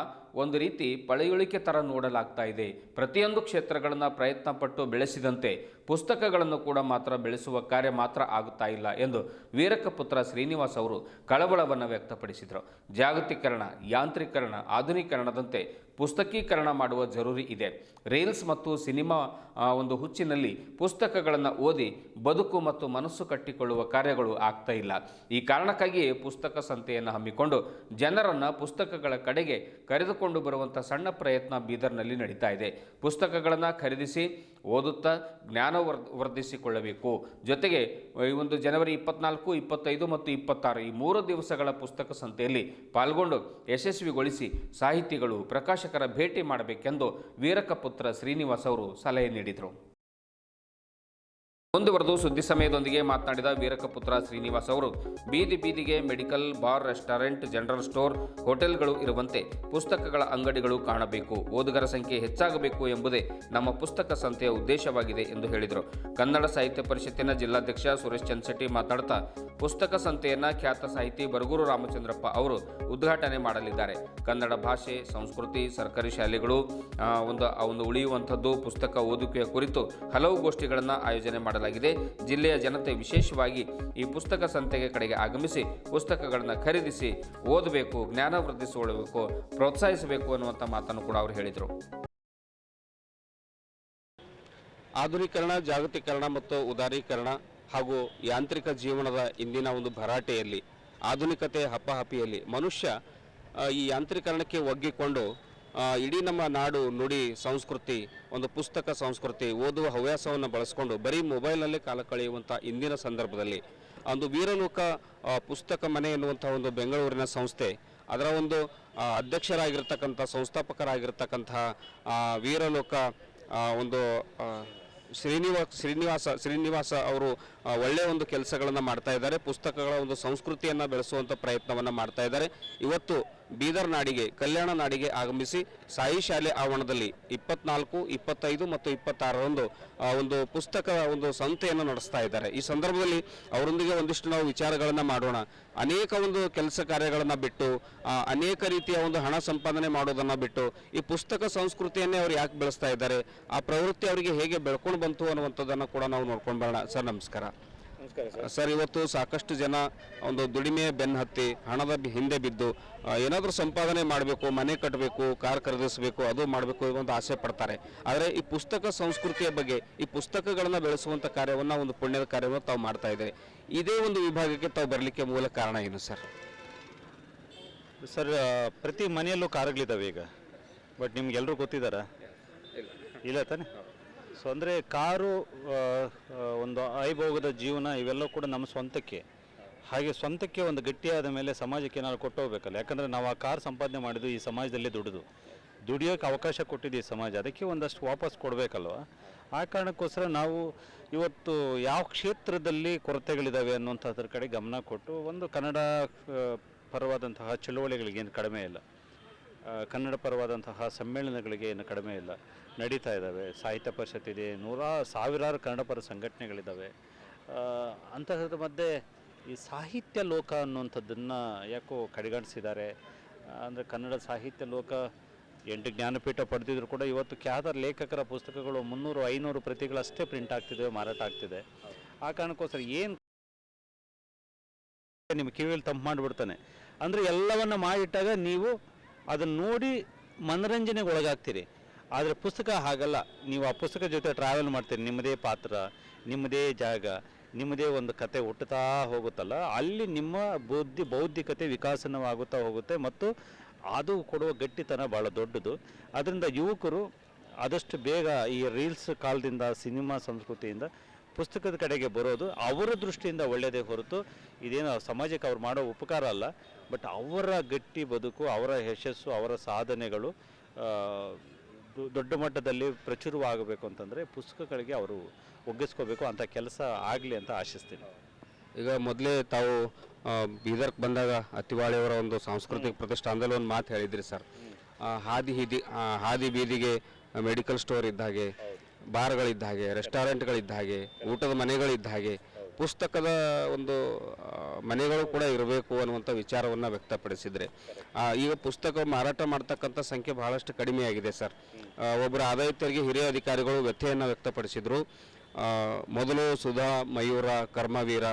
ಒಂದು ರೀತಿ ಪಳೆಯುಳಿಕೆ ಥರ ನೋಡಲಾಗ್ತಾ ಇದೆ. ಪ್ರತಿಯೊಂದು ಕ್ಷೇತ್ರಗಳನ್ನು ಪ್ರಯತ್ನ ಪಟ್ಟು ಬೆಳೆಸಿದಂತೆ ಪುಸ್ತಕಗಳನ್ನು ಕೂಡ ಮಾತ್ರ ಬೆಳೆಸುವ ಕಾರ್ಯ ಮಾತ್ರ ಆಗುತ್ತಾ ಇಲ್ಲ ಎಂದು ವೀರಕ್ಕಪುತ್ರ ಶ್ರೀನಿವಾಸ್ ಅವರು ಕಳವಳವನ್ನು ವ್ಯಕ್ತಪಡಿಸಿದರು. ಜಾಗತೀಕರಣ, ಯಾಂತ್ರೀಕರಣ, ಆಧುನೀಕರಣದಂತೆ ಪುಸ್ತಕೀಕರಣ ಮಾಡುವ ಜರೂರಿ ಇದೆ. ರೀಲ್ಸ್ ಮತ್ತು ಸಿನಿಮಾ ಒಂದು ಹುಚ್ಚಿನಲ್ಲಿ ಪುಸ್ತಕಗಳನ್ನು ಓದಿ ಬದುಕು ಮತ್ತು ಮನಸ್ಸು ಕಟ್ಟಿಕೊಳ್ಳುವ ಕಾರ್ಯಗಳು ಆಗ್ತಾ ಇಲ್ಲ. ಈ ಕಾರಣಕ್ಕಾಗಿಯೇ ಪುಸ್ತಕ ಸಂತೆಯನ್ನು ಹಮ್ಮಿಕೊಂಡು ಜನರನ್ನು ಪುಸ್ತಕಗಳ ಕಡೆಗೆ ಕರೆದುಕೊಂಡು ಬರುವಂಥ ಸಣ್ಣ ಪ್ರಯತ್ನ ಬೀದರ್ನಲ್ಲಿ ನಡೀತಾ ಇದೆ. ಪುಸ್ತಕಗಳನ್ನು ಖರೀದಿಸಿ ಓದುತ್ತಾ ಜ್ಞಾನ ವರ್ಧಿಸಿಕೊಳ್ಳಬೇಕು. ಜೊತೆಗೆ ಈ ಒಂದು ಜನವರಿ 24, 25 ಮತ್ತು 26 ಈ 3 ದಿವಸಗಳ ಪುಸ್ತಕ ಸಂತೆಯಲ್ಲಿ ಪಾಲ್ಗೊಂಡು ಯಶಸ್ವಿಗೊಳಿಸಿ ಸಾಹಿತಿಗಳು, ಪ್ರಕಾಶಕರ ಭೇಟಿ ಮಾಡಬೇಕೆಂದು ವೀರಕ್ಕಪುತ್ರ ಶ್ರೀನಿವಾಸ್ ಅವರು ಸಲಹೆ ನೀಡಿದರು. ಮುಂದುವರೆದು ಸುದ್ದಿ ಸಮಯದೊಂದಿಗೆ ಮಾತನಾಡಿದ ವೀರಕ್ಕಪುತ್ರ ಶ್ರೀನಿವಾಸ್ ಅವರು ಬೀದಿ ಬೀದಿಗೆ medical, bar, restaurant, general store, ಹೋಟೆಲ್ಗಳು ಇರುವಂತೆ ಪುಸ್ತಕಗಳ ಅಂಗಡಿಗಳು ಕಾಣಬೇಕು. ಓದುಗರ ಸಂಖ್ಯೆ ಹೆಚ್ಚಾಗಬೇಕು ಎಂಬುದೇ ನಮ್ಮ ಪುಸ್ತಕ ಸಂತೆಯ ಉದ್ದೇಶವಾಗಿದೆ ಎಂದು ಹೇಳಿದರು. ಕನ್ನಡ ಸಾಹಿತ್ಯ ಪರಿಷತ್ತಿನ ಜಿಲ್ಲಾಧ್ಯಕ್ಷ ಸುರೇಶ್ ಚಂದ್ಶೆಟ್ಟಿ ಮಾತನಾಡುತ್ತಾ ಪುಸ್ತಕ ಸಂತೆಯನ್ನು ಖ್ಯಾತ ಸಾಹಿತಿ ಬರಗೂರು ರಾಮಚಂದ್ರಪ್ಪ ಅವರು ಉದ್ಘಾಟನೆ ಮಾಡಲಿದ್ದಾರೆ. ಕನ್ನಡ ಭಾಷೆ, ಸಂಸ್ಕೃತಿ, ಸರ್ಕಾರಿ ಶಾಲೆಗಳು ಒಂದು ಉಳಿಯುವಂಥದ್ದು, ಪುಸ್ತಕ ಓದುವಿಕೆಯ ಕುರಿತು ಹಲವು ಗೋಷ್ಠಿಗಳನ್ನು ಆಯೋಜನೆ ಮಾಡಲಾಗಿದೆ. ಜಿಲ್ಲೆಯ ಜನತೆ ವಿಶೇಷವಾಗಿ ಈ ಪುಸ್ತಕ ಸಂತೆಗೆ ಕಡೆಗೆ ಆಗಮಿಸಿ ಪುಸ್ತಕಗಳನ್ನು ಖರೀದಿಸಿ ಓದಬೇಕು, ಜ್ಞಾನ ವೃದ್ಧಿಸಿಕೊಳ್ಳಬೇಕು, ಪ್ರೋತ್ಸಾಹಿಸಬೇಕು ಅನ್ನುವಂಥ ಮಾತನ್ನು ಕೂಡ ಅವರು ಹೇಳಿದರು. ಆಧುನೀಕರಣ, ಜಾಗತೀಕರಣ ಮತ್ತು ಉದಾರೀಕರಣ ಹಾಗೂ ಯಾಂತ್ರಿಕ ಜೀವನದ ಇಂದಿನ ಒಂದು ಭರಾಟೆಯಲ್ಲಿ, ಆಧುನಿಕತೆ ಹಪ್ಪಹಪಿಯಲ್ಲಿ ಮನುಷ್ಯ ಈ ಯಾಂತ್ರೀಕರಣಕ್ಕೆ ಒಗ್ಗಿಕೊಂಡು ಇಡೀ ನಮ್ಮ ನಾಡು, ನುಡಿ, ಸಂಸ್ಕೃತಿ, ಒಂದು ಪುಸ್ತಕ ಸಂಸ್ಕೃತಿ, ಓದುವ ಹವ್ಯಾಸವನ್ನು ಬಳಸಿಕೊಂಡು ಬರೀ ಮೊಬೈಲ್ನಲ್ಲೇ ಕಾಲ ಕಳೆಯುವಂಥ ಇಂದಿನ ಸಂದರ್ಭದಲ್ಲಿ ಒಂದು ವೀರಲೋಕ ಪುಸ್ತಕ ಮನೆ ಎನ್ನುವಂಥ ಒಂದು ಬೆಂಗಳೂರಿನ ಸಂಸ್ಥೆ, ಅದರ ಒಂದು ಅಧ್ಯಕ್ಷರಾಗಿರ್ತಕ್ಕಂಥ, ಸಂಸ್ಥಾಪಕರಾಗಿರ್ತಕ್ಕಂಥ ವೀರಲೋಕ ಒಂದು ಶ್ರೀನಿವಾಸ ಅವರು ಒಳ್ಳೆಯ ಒಂದು ಕೆಲಸಗಳನ್ನು ಮಾಡ್ತಾ ಇದ್ದಾರೆ. ಪುಸ್ತಕಗಳ ಒಂದು ಸಂಸ್ಕೃತಿಯನ್ನು ಬೆಳೆಸುವಂಥ ಪ್ರಯತ್ನವನ್ನು ಮಾಡ್ತಾ ಇದ್ದಾರೆ. ಇವತ್ತು ಬೀದರ್ ನಾಡಿಗೆ, ಕಲ್ಯಾಣ ನಾಡಿಗೆ ಆಗಮಿಸಿ ಸಾಯಿ ಶಾಲೆ ಆವರಣದಲ್ಲಿ 24, 25 ಮತ್ತು 26ರಂದು ಒಂದು ಪುಸ್ತಕ ಒಂದು ಸಂತೆಯನ್ನು ನಡೆಸ್ತಾ ಇದ್ದಾರೆ. ಈ ಸಂದರ್ಭದಲ್ಲಿ ಅವರೊಂದಿಗೆ ಒಂದಿಷ್ಟು ನಾವು ವಿಚಾರಗಳನ್ನು ಮಾಡೋಣ. ಅನೇಕ ಒಂದು ಕೆಲಸ ಕಾರ್ಯಗಳನ್ನು ಬಿಟ್ಟು, ಅನೇಕ ರೀತಿಯ ಒಂದು ಹಣ ಸಂಪಾದನೆ ಮಾಡೋದನ್ನು ಬಿಟ್ಟು ಈ ಪುಸ್ತಕ ಸಂಸ್ಕೃತಿಯನ್ನೇ ಅವರು ಯಾಕೆ ಬೆಳೆಸ್ತಾ ಇದ್ದಾರೆ, ಆ ಪ್ರವೃತ್ತಿ ಅವರಿಗೆ ಹೇಗೆ ಬೆಳ್ಕೊಂಡು ಬಂತು ಅನ್ನುವಂಥದ್ದನ್ನು ಕೂಡ ನಾವು ನೋಡ್ಕೊಂಡು ಬರೋಣ. ಸರ್ ನಮಸ್ಕಾರ. ಸರ್, ಇವತ್ತು ಸಾಕಷ್ಟು ಜನ ಒಂದು ದುಡಿಮೆ ಬೆನ್ನು ಹತ್ತಿ ಹಣದ ಹಿಂದೆ ಬಿದ್ದು ಏನಾದರೂ ಸಂಪಾದನೆ ಮಾಡಬೇಕು, ಮನೆ ಕಟ್ಟಬೇಕು, ಕಾರ್ ಖರೀದಿಸಬೇಕು, ಅದು ಮಾಡಬೇಕು ಒಂದು ಆಸೆ ಪಡ್ತಾರೆ. ಆದರೆ ಈ ಪುಸ್ತಕ ಸಂಸ್ಕೃತಿಯ ಬಗ್ಗೆ, ಈ ಪುಸ್ತಕಗಳನ್ನು ಬೆಳೆಸುವಂಥ ಕಾರ್ಯವನ್ನು, ಒಂದು ಪುಣ್ಯದ ಕಾರ್ಯವನ್ನು ತಾವು ಮಾಡ್ತಾ ಇದ್ದಾರೆ. ಇದೇ ಒಂದು ವಿಭಾಗಕ್ಕೆ ತಾವು ಬರಲಿಕ್ಕೆ ಮೂಲ ಕಾರಣ ಏನು ಸರ್? ಸರ್, ಪ್ರತಿ ಮನೆಯಲ್ಲೂ ಕಾರುಗಳಿದ್ದಾವೆ ಈಗ, ಬಟ್ ನಿಮ್ಗೆಲ್ಲರೂ ಗೊತ್ತಿದ್ದಾರಾ? ಇಲ್ಲ ತಾನೆ? ಸೊ ಅಂದರೆ ಕಾರು, ಒಂದು ಐಭೋಗದ ಜೀವನ, ಇವೆಲ್ಲ ಕೂಡ ನಮ್ಮ ಸ್ವಂತಕ್ಕೆ. ಹಾಗೆ ಸ್ವಂತಕ್ಕೆ ಒಂದು ಗಟ್ಟಿಯಾದ ಮೇಲೆ ಸಮಾಜಕ್ಕೆ ಏನಾದ್ರು ಕೊಟ್ಟು ಹೋಗ್ಬೇಕಲ್ಲ. ಯಾಕಂದರೆ ನಾವು ಆ ಕಾರ್ ಸಂಪಾದನೆ ಮಾಡಿದ್ದು ಈ ಸಮಾಜದಲ್ಲೇ ದುಡಿಯೋಕ್ಕೆ ಅವಕಾಶ ಕೊಟ್ಟಿದ್ದು ಈ ಸಮಾಜ, ಅದಕ್ಕೆ ಒಂದಷ್ಟು ವಾಪಸ್ ಕೊಡಬೇಕಲ್ವ. ಆ ಕಾರಣಕ್ಕೋಸ್ಕರ ನಾವು ಇವತ್ತು ಯಾವ ಕ್ಷೇತ್ರದಲ್ಲಿ ಕೊರತೆಗಳಿದ್ದಾವೆ ಅನ್ನುವಂಥದ್ರ ಕಡೆ ಗಮನ ಕೊಟ್ಟು ಒಂದು ಕನ್ನಡ ಪರವಾದಂತಹ ಚಳುವಳಿಗಳಿಗೇನು ಕಡಿಮೆ ಇಲ್ಲ, ಕನ್ನಡ ಪರವಾದಂತಹ ಸಮ್ಮೇಳನಗಳಿಗೆ ಏನು ಕಡಿಮೆ ಇಲ್ಲ, ನಡೀತಾ ಇದ್ದಾವೆ. ಸಾಹಿತ್ಯ ಪರಿಷತ್ ಇದೆ, ಸಾವಿರಾರು ಕನ್ನಡ ಪರ ಸಂಘಟನೆಗಳಿದ್ದಾವೆ. ಅಂತಹದ್ರ ಮಧ್ಯೆ ಈ ಸಾಹಿತ್ಯ ಲೋಕ ಅನ್ನುವಂಥದ್ದನ್ನು ಯಾಕೋ ಕಡೆಗಣಿಸಿದ್ದಾರೆ. ಅಂದರೆ ಕನ್ನಡ ಸಾಹಿತ್ಯ ಲೋಕ 8 ಜ್ಞಾನಪೀಠ ಪಡೆದಿದ್ರು ಕೂಡ ಇವತ್ತು ಖ್ಯಾತ ಲೇಖಕರ ಪುಸ್ತಕಗಳು 300-500 ಪ್ರತಿಗಳಷ್ಟೇ ಪ್ರಿಂಟ್ ಆಗ್ತಿದ್ದಾವೆ, ಮಾರಾಟ ಆಗ್ತಿದೆ. ಆ ಕಾರಣಕ್ಕೋಸ್ಕರ ಏನು ನಿಮ್ಮ ಕಿವಿಯಲ್ಲಿ ತಂಪು ಮಾಡಿಬಿಡ್ತಾನೆ. ಅಂದರೆ ಎಲ್ಲವನ್ನು ಮಾಡಿಟ್ಟಾಗ ನೀವು ಅದನ್ನು ನೋಡಿ ಮನರಂಜನೆಗೆ ಒಳಗಾಗ್ತೀರಿ. ಆದರೆ ಪುಸ್ತಕ ಹಾಗಲ್ಲ. ನೀವು ಆ ಪುಸ್ತಕ ಜೊತೆ ಟ್ರಾವೆಲ್ ಮಾಡ್ತೀರಿ, ನಿಮ್ಮದೇ ಪಾತ್ರ, ನಿಮ್ಮದೇ ಜಾಗ, ನಿಮ್ಮದೇ ಒಂದು ಕತೆ ಹುಟ್ಟುತ್ತಾ ಹೋಗುತ್ತಲ್ಲ, ಅಲ್ಲಿ ನಿಮ್ಮ ಬೌದ್ಧಿಕತೆ ವಿಕಾಸನವಾಗುತ್ತಾ ಹೋಗುತ್ತೆ. ಮತ್ತು ಅದು ಕೊಡುವ ಗಟ್ಟಿತನ ಭಾಳ ದೊಡ್ಡದು. ಅದರಿಂದ ಯುವಕರು ಆದಷ್ಟು ಬೇಗ ಈ ರೀಲ್ಸ್ ಕಾಲದಿಂದ, ಸಿನಿಮಾ ಸಂಸ್ಕೃತಿಯಿಂದ ಪುಸ್ತಕದ ಕಡೆಗೆ ಬರೋದು ಅವರ ದೃಷ್ಟಿಯಿಂದ ಒಳ್ಳೆಯದೇ ಹೊರತು ಇದೇನು ಸಮಾಜಕ್ಕೆ ಅವ್ರು ಮಾಡೋ ಉಪಕಾರ ಅಲ್ಲ. ಬಟ್ ಅವರ ಗಟ್ಟಿ ಬದುಕು, ಅವರ ಯಶಸ್ಸು, ಅವರ ಸಾಧನೆಗಳು ದೊಡ್ಡ ಮಟ್ಟದಲ್ಲಿ ಪ್ರಚುರವಾಗಬೇಕು ಅಂತಂದರೆ ಪುಸ್ತಕಗಳಿಗೆ ಅವರು ಒಗ್ಗಿಸ್ಕೋಬೇಕು. ಅಂಥ ಕೆಲಸ ಆಗಲಿ ಅಂತ ಆಶಿಸ್ತೀನಿ. ಈಗ ಮೊದಲೇ ತಾವು ಬೀದರ್ಗೆ ಬಂದಾಗ ಅತ್ತಿವಾಳಿಯವರ ಒಂದು ಸಾಂಸ್ಕೃತಿಕ ಪ್ರತಿಷ್ಠಾನದಲ್ಲಿ ಒಂದು ಮಾತು ಹೇಳಿದ್ರಿ ಸರ್, ಹಾದಿ ಬೀದಿಗೆ ಮೆಡಿಕಲ್ ಸ್ಟೋರ್ ಇದ್ದ ಹಾಗೆ, ಬಾರ್ಗಳಿದ್ದ ಹಾಗೆ, ರೆಸ್ಟೋರೆಂಟ್ಗಳಿದ್ದ ಹಾಗೆ, ಊಟದ ಮನೆಗಳಿದ್ದ ಹಾಗೆ ಪುಸ್ತಕದ ಒಂದು ಮನೆಗಳು ಕೂಡ ಇರಬೇಕು ಅನ್ನುವಂಥ ವಿಚಾರವನ್ನು ವ್ಯಕ್ತಪಡಿಸಿದರೆ ಈಗ ಪುಸ್ತಕ ಮಾರಾಟ ಮಾಡ್ತಕ್ಕಂಥ ಸಂಖ್ಯೆ ಬಹಳಷ್ಟು ಕಡಿಮೆಯಾಗಿದೆ ಸರ್. ಒಬ್ಬರು ಆದಾಯ ತೆರಿಗೆ ಹಿರಿಯ ಅಧಿಕಾರಿಗಳು ವ್ಯಥೆಯನ್ನು ವ್ಯಕ್ತಪಡಿಸಿದರು. ಮೊದಲು ಸುಧಾ, ಮಯೂರ, ಕರ್ಮವೀರ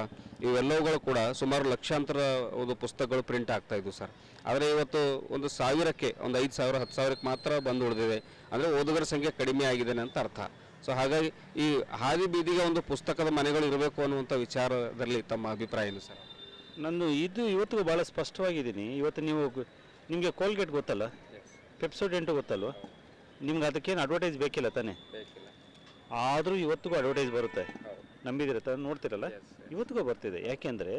ಇವೆಲ್ಲವುಗಳು ಕೂಡ ಸುಮಾರು ಲಕ್ಷಾಂತರ ಒಂದು ಪುಸ್ತಕಗಳು ಪ್ರಿಂಟ್ ಆಗ್ತಾಯಿದ್ವು ಸರ್. ಆದರೆ ಇವತ್ತು ಒಂದು 1000ಕ್ಕೆ ಒಂದು 5,000 10,000ಕ್ಕೆ ಮಾತ್ರ ಬಂದು ಉಳಿದಿದೆ. ಅಂದರೆ ಓದುಗರ ಸಂಖ್ಯೆ ಕಡಿಮೆ ಆಗಿದೆ ಅಂತ ಅರ್ಥ. ಸೊ ಹಾಗಾಗಿ ಈ ಹಾದಿ ಬೀದಿಗೆ ಒಂದು ಪುಸ್ತಕದ ಮನೆಗಳು ಇರಬೇಕು ಅನ್ನುವಂಥ ವಿಚಾರದಲ್ಲಿ ತಮ್ಮ ಅಭಿಪ್ರಾಯ ಏನು ಸರ್? ನಂದು ಇವತ್ತಿಗೂ ಭಾಳ ಸ್ಪಷ್ಟವಾಗಿದ್ದೀನಿ. ಇವತ್ತು ನಿಮಗೆ ಕೋಲ್ಗೇಟ್ ಗೊತ್ತಲ್ಲ, ಪೆಪ್ಸೋಡೆಂಟು ಗೊತ್ತಲ್ವ, ನಿಮ್ಗೆ ಅದಕ್ಕೇನು ಅಡ್ವರ್ಟೈಸ್ ಬೇಕಿಲ್ಲ ತಾನೇ? ಆದರೂ ಇವತ್ತಿಗೂ ಅಡ್ವರ್ಟೈಸ್ ಬರುತ್ತೆ, ನಂಬಿದಿರ ತಾನೆ? ನೋಡ್ತಿರಲ್ಲ, ಇವತ್ತಿಗೂ ಬರ್ತಿದೆ. ಯಾಕೆಂದರೆ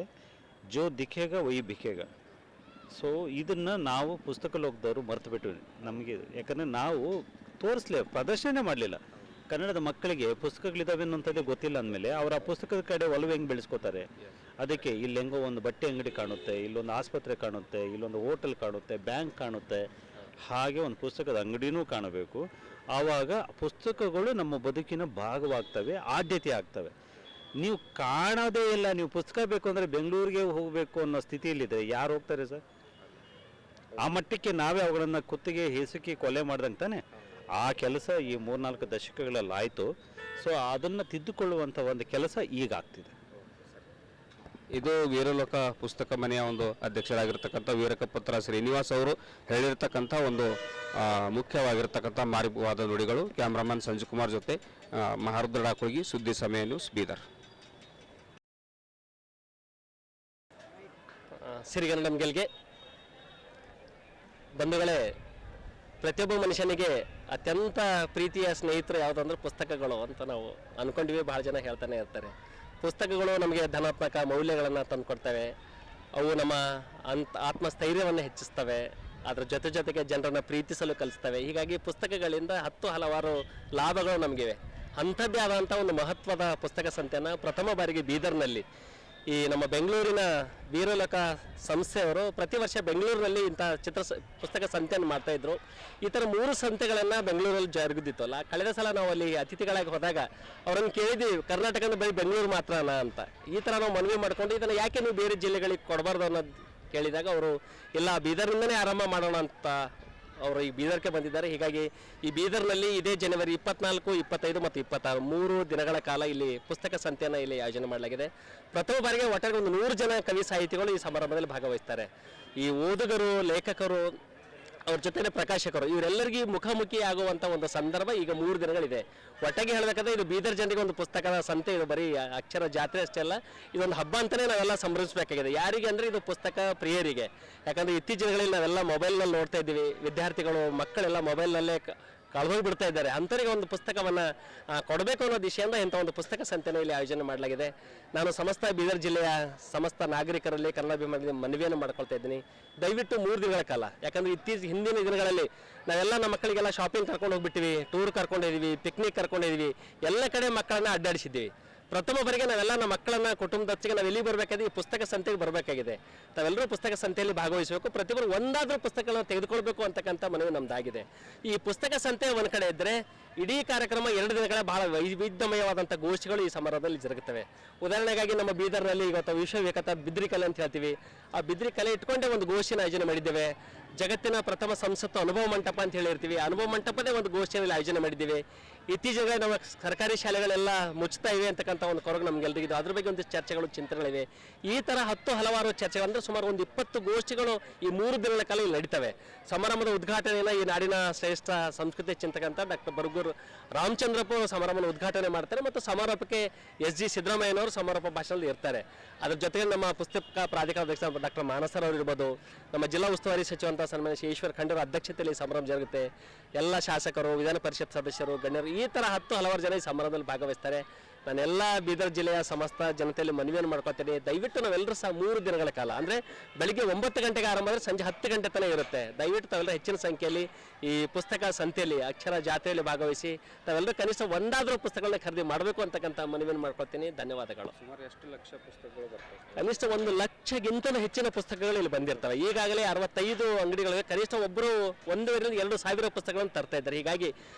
ಜೋ ದಿಖೇಗ ವೈ ಬಿಖೇಗ. ಸೊ ಇದನ್ನು ನಾವು ಪುಸ್ತಕ ಲೋಕದವರು ಮರೆತು ಬಿಟ್ಟು ನಮಗೆ, ಯಾಕಂದರೆ ನಾವು ಪ್ರದರ್ಶನ ಮಾಡಲಿಲ್ಲ. ಕನ್ನಡದ ಮಕ್ಕಳಿಗೆ ಪುಸ್ತಕಗಳಿದ್ದಾವೆ ಅನ್ನೋಂಥದ್ದೇ ಗೊತ್ತಿಲ್ಲ ಅಂದಮೇಲೆ ಅವರ ಆ ಪುಸ್ತಕದ ಕಡೆ ಒಲವು ಹೆಂಗೆ ಬೆಳೆಸ್ಕೋತಾರೆ? ಅದಕ್ಕೆ ಇಲ್ಲಿ ಹೆಂಗೋ ಒಂದು ಬಟ್ಟೆ ಅಂಗಡಿ ಕಾಣುತ್ತೆ, ಇಲ್ಲೊಂದು ಆಸ್ಪತ್ರೆ ಕಾಣುತ್ತೆ, ಇಲ್ಲೊಂದು ಹೋಟೆಲ್ ಕಾಣುತ್ತೆ, ಬ್ಯಾಂಕ್ ಕಾಣುತ್ತೆ, ಹಾಗೆ ಒಂದು ಪುಸ್ತಕದ ಅಂಗಡಿನೂ ಕಾಣಬೇಕು. ಆವಾಗ ಪುಸ್ತಕಗಳು ನಮ್ಮ ಬದುಕಿನ ಭಾಗವಾಗ್ತವೆ, ಆದ್ಯತೆ ಆಗ್ತವೆ. ನೀವು ಕಾಣೋದೇ ಇಲ್ಲ, ನೀವು ಪುಸ್ತಕ ಬೇಕು ಅಂದರೆ ಬೆಂಗಳೂರಿಗೆ ಹೋಗಬೇಕು ಅನ್ನೋ ಸ್ಥಿತಿಯಲ್ಲಿದ್ದರೆ ಯಾರು ಹೋಗ್ತಾರೆ ಸರ್? ಆ ಮಟ್ಟಕ್ಕೆ ನಾವೇ ಅವುಗಳನ್ನು ಕುತ್ತಿಗೆ ಹಿಸುಕಿ ಕೊಲೆ ಮಾಡ್ದಂಗೆ ತಾನೆ ಆ ಕೆಲಸ ಈ 3-4 ದಶಕಗಳಲ್ಲಿ ಆಯಿತು. ಸೊ ಅದನ್ನು ತಿದ್ದುಕೊಳ್ಳುವಂಥ ಒಂದು ಕೆಲಸ ಈಗ ಆಗ್ತಿದೆ. ಇದು ವೀರಲೋಕ ಪುಸ್ತಕ ಮನೆಯ ಒಂದು ಅಧ್ಯಕ್ಷರಾಗಿರ್ತಕ್ಕಂಥ ವೀರಕಪುತ್ರ ಶ್ರೀನಿವಾಸ್ ಅವರು ಹೇಳಿರ್ತಕ್ಕಂಥ ಒಂದು ಮುಖ್ಯವಾಗಿರ್ತಕ್ಕಂಥ ಮಾರ್ಗವಾದ ನುಡಿಗಳು. ಕ್ಯಾಮ್ರಾಮನ್ ಸಂಜುಕುಮಾರ್ ಜೊತೆ ಮಹಾರುದ್ರ ಡಾಕುಳಗಿ, ಸುದ್ದಿ ಸಮಯ ನ್ಯೂಸ್, ಬೀದರ್. ಸಿರಿಗನ್ನಡಂ ಗೆಲ್ಗೆ ಬಂಧುಗಳೇ, ಪ್ರತಿಯೊಬ್ಬ ಮನುಷ್ಯನಿಗೆ ಅತ್ಯಂತ ಪ್ರೀತಿಯ ಸ್ನೇಹಿತರು ಯಾವುದಂದ್ರೆ ಪುಸ್ತಕಗಳು ಅಂತ ನಾವು ಅಂದ್ಕೊಂಡಿವಿ. ಭಾಳ ಜನ ಹೇಳ್ತಾನೆ ಇರ್ತಾರೆ. ಪುಸ್ತಕಗಳು ನಮಗೆ ಧನಾತ್ಮಕ ಮೌಲ್ಯಗಳನ್ನು ತಂದುಕೊಡ್ತವೆ. ಅವು ನಮ್ಮ ಆತ್ಮಸ್ಥೈರ್ಯವನ್ನು ಹೆಚ್ಚಿಸ್ತವೆ. ಅದರ ಜೊತೆಗೆ ಜನರನ್ನು ಪ್ರೀತಿಸಲು ಕಲಿಸ್ತವೆ. ಹೀಗಾಗಿ ಪುಸ್ತಕಗಳಿಂದ ಹಲವಾರು ಲಾಭಗಳು ನಮಗಿವೆ. ಅಂಥದ್ದೇ ಆದಂಥ ಒಂದು ಮಹತ್ವದ ಪುಸ್ತಕ ಸಂತೆಯನ್ನು ಪ್ರಥಮ ಬಾರಿಗೆ ಬೀದರ್ನಲ್ಲಿ ಈ ನಮ್ಮ ಬೆಂಗಳೂರಿನ ವೀರಲೋಕ ಸಂಸ್ಥೆಯವರು ಪ್ರತಿ ವರ್ಷ ಬೆಂಗಳೂರಿನಲ್ಲಿ ಇಂಥ ಪುಸ್ತಕ ಸಂತೆಯನ್ನು ಮಾಡ್ತಾಯಿದ್ರು. ಈ ಥರ 3 ಸಂತೆಗಳನ್ನು ಬೆಂಗಳೂರಲ್ಲಿ ಜರುಗಿದಿತ್ತಲ್ಲ. ಕಳೆದ ಸಲ ನಾವು ಅಲ್ಲಿ ಅತಿಥಿಗಳಾಗಿ ಹೋದಾಗ ಅವರನ್ನು ಕೇಳಿದ್ವಿ, ಕರ್ನಾಟಕದ ಬರೀ ಬೆಂಗಳೂರು ಮಾತ್ರನಾ ಅಂತ. ಈ ಥರ ನಾವು ಮನವಿ ಮಾಡಿಕೊಂಡು ಇದನ್ನು ಯಾಕೆ ನೀವು ಬೇರೆ ಜಿಲ್ಲೆಗಳಿಗೆ ಕೊಡಬಾರ್ದು ಅನ್ನೋದು ಕೇಳಿದಾಗ ಅವರು ಇಲ್ಲ, ಬೀದರ್ನಿಂದನೇ ಆರಂಭ ಮಾಡೋಣ ಅಂತ ಅವರು ಈ ಬೀದರ್ಗೆ ಬಂದಿದ್ದಾರೆ. ಹೀಗಾಗಿ ಈ ಬೀದರ್ನಲ್ಲಿ ಇದೇ ಜನವರಿ 24, 25 ಮತ್ತು 26 3 ದಿನಗಳ ಕಾಲ ಇಲ್ಲಿ ಪುಸ್ತಕ ಸಂತೆಯನ್ನು ಇಲ್ಲಿ ಆಯೋಜನೆ ಮಾಡಲಾಗಿದೆ. ಪ್ರಥಮ ಬಾರಿಗೆ ಒಟ್ಟಾರೆ ಒಂದು 100 ಜನ ಕವಿ ಸಾಹಿತಿಗಳು ಈ ಸಮಾರಂಭದಲ್ಲಿ ಭಾಗವಹಿಸ್ತಾರೆ. ಈ ಓದುಗರು, ಲೇಖಕರು, ಅವ್ರ ಜೊತೆ ಪ್ರಕಾಶಕರು ಇವರೆಲ್ಲರಿಗೂ ಮುಖಾಮುಖಿ ಆಗುವಂಥ ಒಂದು ಸಂದರ್ಭ ಈಗ 3 ದಿನಗಳಿದೆ. ಒಟ್ಟಾಗಿ ಹೇಳಬೇಕಾದ್ರೆ ಇದು ಬೀದರ್ ಜನರಿಗೆ ಒಂದು ಪುಸ್ತಕದ ಸಂತೆ. ಇದು ಬರೀ ಅಕ್ಷರ ಜಾತ್ರೆ ಅಷ್ಟೇ ಅಲ್ಲ, ಇದೊಂದು ಹಬ್ಬ ಅಂತಲೇ ನಾವೆಲ್ಲ ಸಂಭ್ರಮಿಸಬೇಕಾಗಿದೆ. ಯಾರಿಗೆ ಅಂದರೆ ಇದು ಪುಸ್ತಕ ಪ್ರಿಯರಿಗೆ. ಯಾಕಂದರೆ ಇತ್ತೀಚಿನ ದಿನಗಳಲ್ಲಿ ನಾವೆಲ್ಲ ಮೊಬೈಲ್ನಲ್ಲಿ ನೋಡ್ತಾ ಇದ್ದೀವಿ, ವಿದ್ಯಾರ್ಥಿಗಳು ಮಕ್ಕಳೆಲ್ಲ ಮೊಬೈಲ್ನಲ್ಲೇ ಕಳೆದೋಗ್ಬಿಡ್ತಾ ಇದ್ದಾರೆ. ಅಂಥವರಿಗೆ ಒಂದು ಪುಸ್ತಕವನ್ನು ಕೊಡಬೇಕು ಅನ್ನೋ ದಿಶೆಯಿಂದ ಇಂಥ ಒಂದು ಪುಸ್ತಕ ಸಂತೆಯನ್ನು ಇಲ್ಲಿ ಆಯೋಜನೆ ಮಾಡಲಾಗಿದೆ. ನಾನು ಸಮಸ್ತ ಬೀದರ್ ಜಿಲ್ಲೆಯ ಸಮಸ್ತ ನಾಗರಿಕರಲ್ಲಿ ಕನ್ನಡಾಭಿಮಾನಿ ಮನವಿಯನ್ನು ಮಾಡ್ಕೊಳ್ತಾ ಇದ್ದೀನಿ. ದಯವಿಟ್ಟು 3 ದಿನಗಳ ಕಾಲ, ಯಾಕಂದರೆ ಹಿಂದಿನ ದಿನಗಳಲ್ಲಿ ನಾವೆಲ್ಲ ನಮ್ಮ ಮಕ್ಕಳಿಗೆಲ್ಲ ಶಾಪಿಂಗ್ ಕರ್ಕೊಂಡು ಹೋಗ್ಬಿಟ್ಟಿವಿ, ಟೂರ್ ಕರ್ಕೊಂಡಿದ್ದೀವಿ, ಪಿಕ್ನಿಕ್ ಕರ್ಕೊಂಡಿದ್ದೀವಿ, ಎಲ್ಲ ಕಡೆ ಮಕ್ಕಳನ್ನ ಅಡ್ಡಾಡಿಸಿದ್ದೀವಿ. ಪ್ರಥಮ ಬಾರಿಗೆ ನಾವೆಲ್ಲ ನಮ್ಮ ಮಕ್ಕಳನ್ನ ಕುಟುಂಬದೊಚ್ಚಿಗೆ ನಾವು ಎಲ್ಲಿ ಬರಬೇಕಾದ್ರೆ ಈ ಪುಸ್ತಕ ಸಂತೆಗೆ ಬರಬೇಕಾಗಿದೆ. ತಾವೆಲ್ಲರೂ ಪುಸ್ತಕ ಸಂತೆಯಲ್ಲಿ ಭಾಗವಹಿಸಬೇಕು, ಪ್ರತಿಯೊಬ್ಬರು ಒಂದಾದರೂ ಪುಸ್ತಕಗಳನ್ನು ತೆಗೆದುಕೊಳ್ಬೇಕು ಅಂತಕ್ಕಂಥ ಮನವಿ ನಮ್ಮದಾಗಿದೆ. ಈ ಪುಸ್ತಕ ಸಂತೆ ಒಂದು ಕಡೆ ಇದ್ದರೆ ಇಡೀ ಕಾರ್ಯಕ್ರಮ 2 ದಿನಗಳ ಬಹಳ ವೈವಿಧ್ಯಮಯವಾದಂಥ ಗೋಷ್ಠಿಗಳು ಈ ಸಮಾರಂಭದಲ್ಲಿ ಜರುಗುತ್ತವೆ. ಉದಾಹರಣೆಗಾಗಿ ನಮ್ಮ ಬೀದರ್ನಲ್ಲಿ ಇವತ್ತು ವಿಶ್ವವಿಖ್ಯಾತ ಬಿದ್ರಿ ಕಲೆ ಅಂತ ಹೇಳ್ತೀವಿ. ಆ ಬಿದ್ರಿ ಕಲೆ ಇಟ್ಕೊಂಡೇ ಒಂದು ಗೋಷ್ಠಿನ ಆಯೋಜನೆ ಮಾಡಿದ್ದೇವೆ. ಜಗತ್ತಿನ ಪ್ರಥಮ ಸಂಸತ್ತು ಅನುಭವ ಮಂಟಪ ಅಂತ ಹೇಳಿರ್ತೀವಿ, ಅನುಭವ ಮಂಟಪದೇ ಒಂದು ಗೋಷ್ಠಿಯಲ್ಲಿ ಆಯೋಜನೆ ಮಾಡಿದ್ದೀವಿ. ಇತ್ತೀಚೆಗೆ ನಮ್ಮ ಸರ್ಕಾರಿ ಶಾಲೆಗಳೆಲ್ಲ ಮುಚ್ತಾ ಇವೆ ಅಂತಕ್ಕಂಥ ಒಂದು ಕೊರಗು ನಮಗೆಲ್ಲರಿಗಿದೆ. ಅದ್ರ ಬಗ್ಗೆ ಒಂದಿಷ್ಟು ಚರ್ಚೆಗಳು, ಚಿಂತನೆಗಳಿವೆ. ಈ ಥರ ಹಲವಾರು ಚರ್ಚೆಗಳು ಅಂದರೆ ಸುಮಾರು ಒಂದು 20 ಗೋಷ್ಠಿಗಳು ಈ 3 ದಿನಗಳ ಕಾಲ ಇಲ್ಲಿ ನಡೀತವೆ. ಸಮಾರಂಭದ ಉದ್ಘಾಟನೆಯನ್ನು ಈ ನಾಡಿನ ಶ್ರೇಷ್ಠ ಸಂಸ್ಕೃತಿ ಚಿಂತಕಂತ ಡಾಕ್ಟರ್ ಬರಗೂರು ರಾಮಚಂದ್ರಪ್ಪ ಸಮಾರಂಭದ ಉದ್ಘಾಟನೆ ಮಾಡ್ತಾರೆ ಮತ್ತು ಸಮಾರೋಪಕ್ಕೆ SG ಸಿದ್ದರಾಮಯ್ಯನವರು ಸಮಾರೋಪ ಭಾಷಣದಲ್ಲಿ ಇರ್ತಾರೆ. ಅದ್ರ ಜೊತೆಗೆ ನಮ್ಮ ಪುಸ್ತಕ ಪ್ರಾಧಿಕಾರ ಅಧ್ಯಕ್ಷ ಡಾಕ್ಟರ್ ಮಾನಸರ್ ಅವರು ಇರ್ಬೋದು, ನಮ್ಮ ಜಿಲ್ಲಾ ಉಸ್ತುವಾರಿ ಸಚಿವಂತ ಸನ್ಮಾನ್ಯ ಶ್ರೀ ಈಶ್ವರ್ ಖಂಡ್ರೆ ಅಧ್ಯಕ್ಷತೆಯಲ್ಲಿ ಸಮಾರಂಭ ಜರುಗುತ್ತೆ. ಎಲ್ಲ ಶಾಸಕರು, ವಿಧಾನ ಪರಿಷತ್ ಸದಸ್ಯರು, ಗಣ್ಯರು ಈ ಥರ ಹಲವಾರು ಜನ ಈ ಸಮಾರಂಭದಲ್ಲಿ ಭಾಗವಹಿಸ್ತಾರೆ. ನಾನೆಲ್ಲ ಬೀದರ್ ಜಿಲ್ಲೆಯ ಸಮಸ್ತ ಜನತೆಯಲ್ಲಿ ಮನವಿಯನ್ನು ಮಾಡ್ಕೊತೀನಿ, ದಯವಿಟ್ಟು ನಾವೆಲ್ಲರೂ ಸಹ 3 ದಿನಗಳ ಕಾಲ ಅಂದರೆ ಬೆಳಿಗ್ಗೆ 9 ಗಂಟೆಗೆ ಆರಂಭ ಆದರೆ ಸಂಜೆ 10 ಗಂಟೆ ತನಕ ಇರುತ್ತೆ. ದಯವಿಟ್ಟು ತಾವೆಲ್ಲರೂ ಹೆಚ್ಚಿನ ಸಂಖ್ಯೆಯಲ್ಲಿ ಈ ಪುಸ್ತಕ ಸಂತೆಯಲ್ಲಿ, ಅಕ್ಷರ ಜಾತ್ರೆಯಲ್ಲಿ ಭಾಗವಹಿಸಿ ತಾವೆಲ್ಲರೂ ಕನಿಷ್ಠ ಒಂದಾದರೂ ಪುಸ್ತಕಗಳನ್ನ ಖರೀದಿ ಮಾಡಬೇಕು ಅಂತಕ್ಕಂಥ ಮನವಿಯನ್ನು ಮಾಡ್ಕೊತೀನಿ. ಧನ್ಯವಾದಗಳು. ಸುಮಾರು ಎಷ್ಟು ಲಕ್ಷ ಪುಸ್ತಕಗಳು ಬರ್ತವೆ? ಕನಿಷ್ಠ 1 ಲಕ್ಷಕ್ಕಿಂತಲೂ ಹೆಚ್ಚಿನ ಪುಸ್ತಕಗಳು ಇಲ್ಲಿ ಬಂದಿರ್ತವೆ. ಈಗಾಗಲೇ 65 ಅಂಗಡಿಗಳಿವೆ. ಕನಿಷ್ಠ ಒಬ್ಬರು 1,2 ಸಾವಿರ ಪುಸ್ತಕಗಳನ್ನು ತರ್ತಾ ಇದ್ದಾರೆ. ಹೀಗಾಗಿ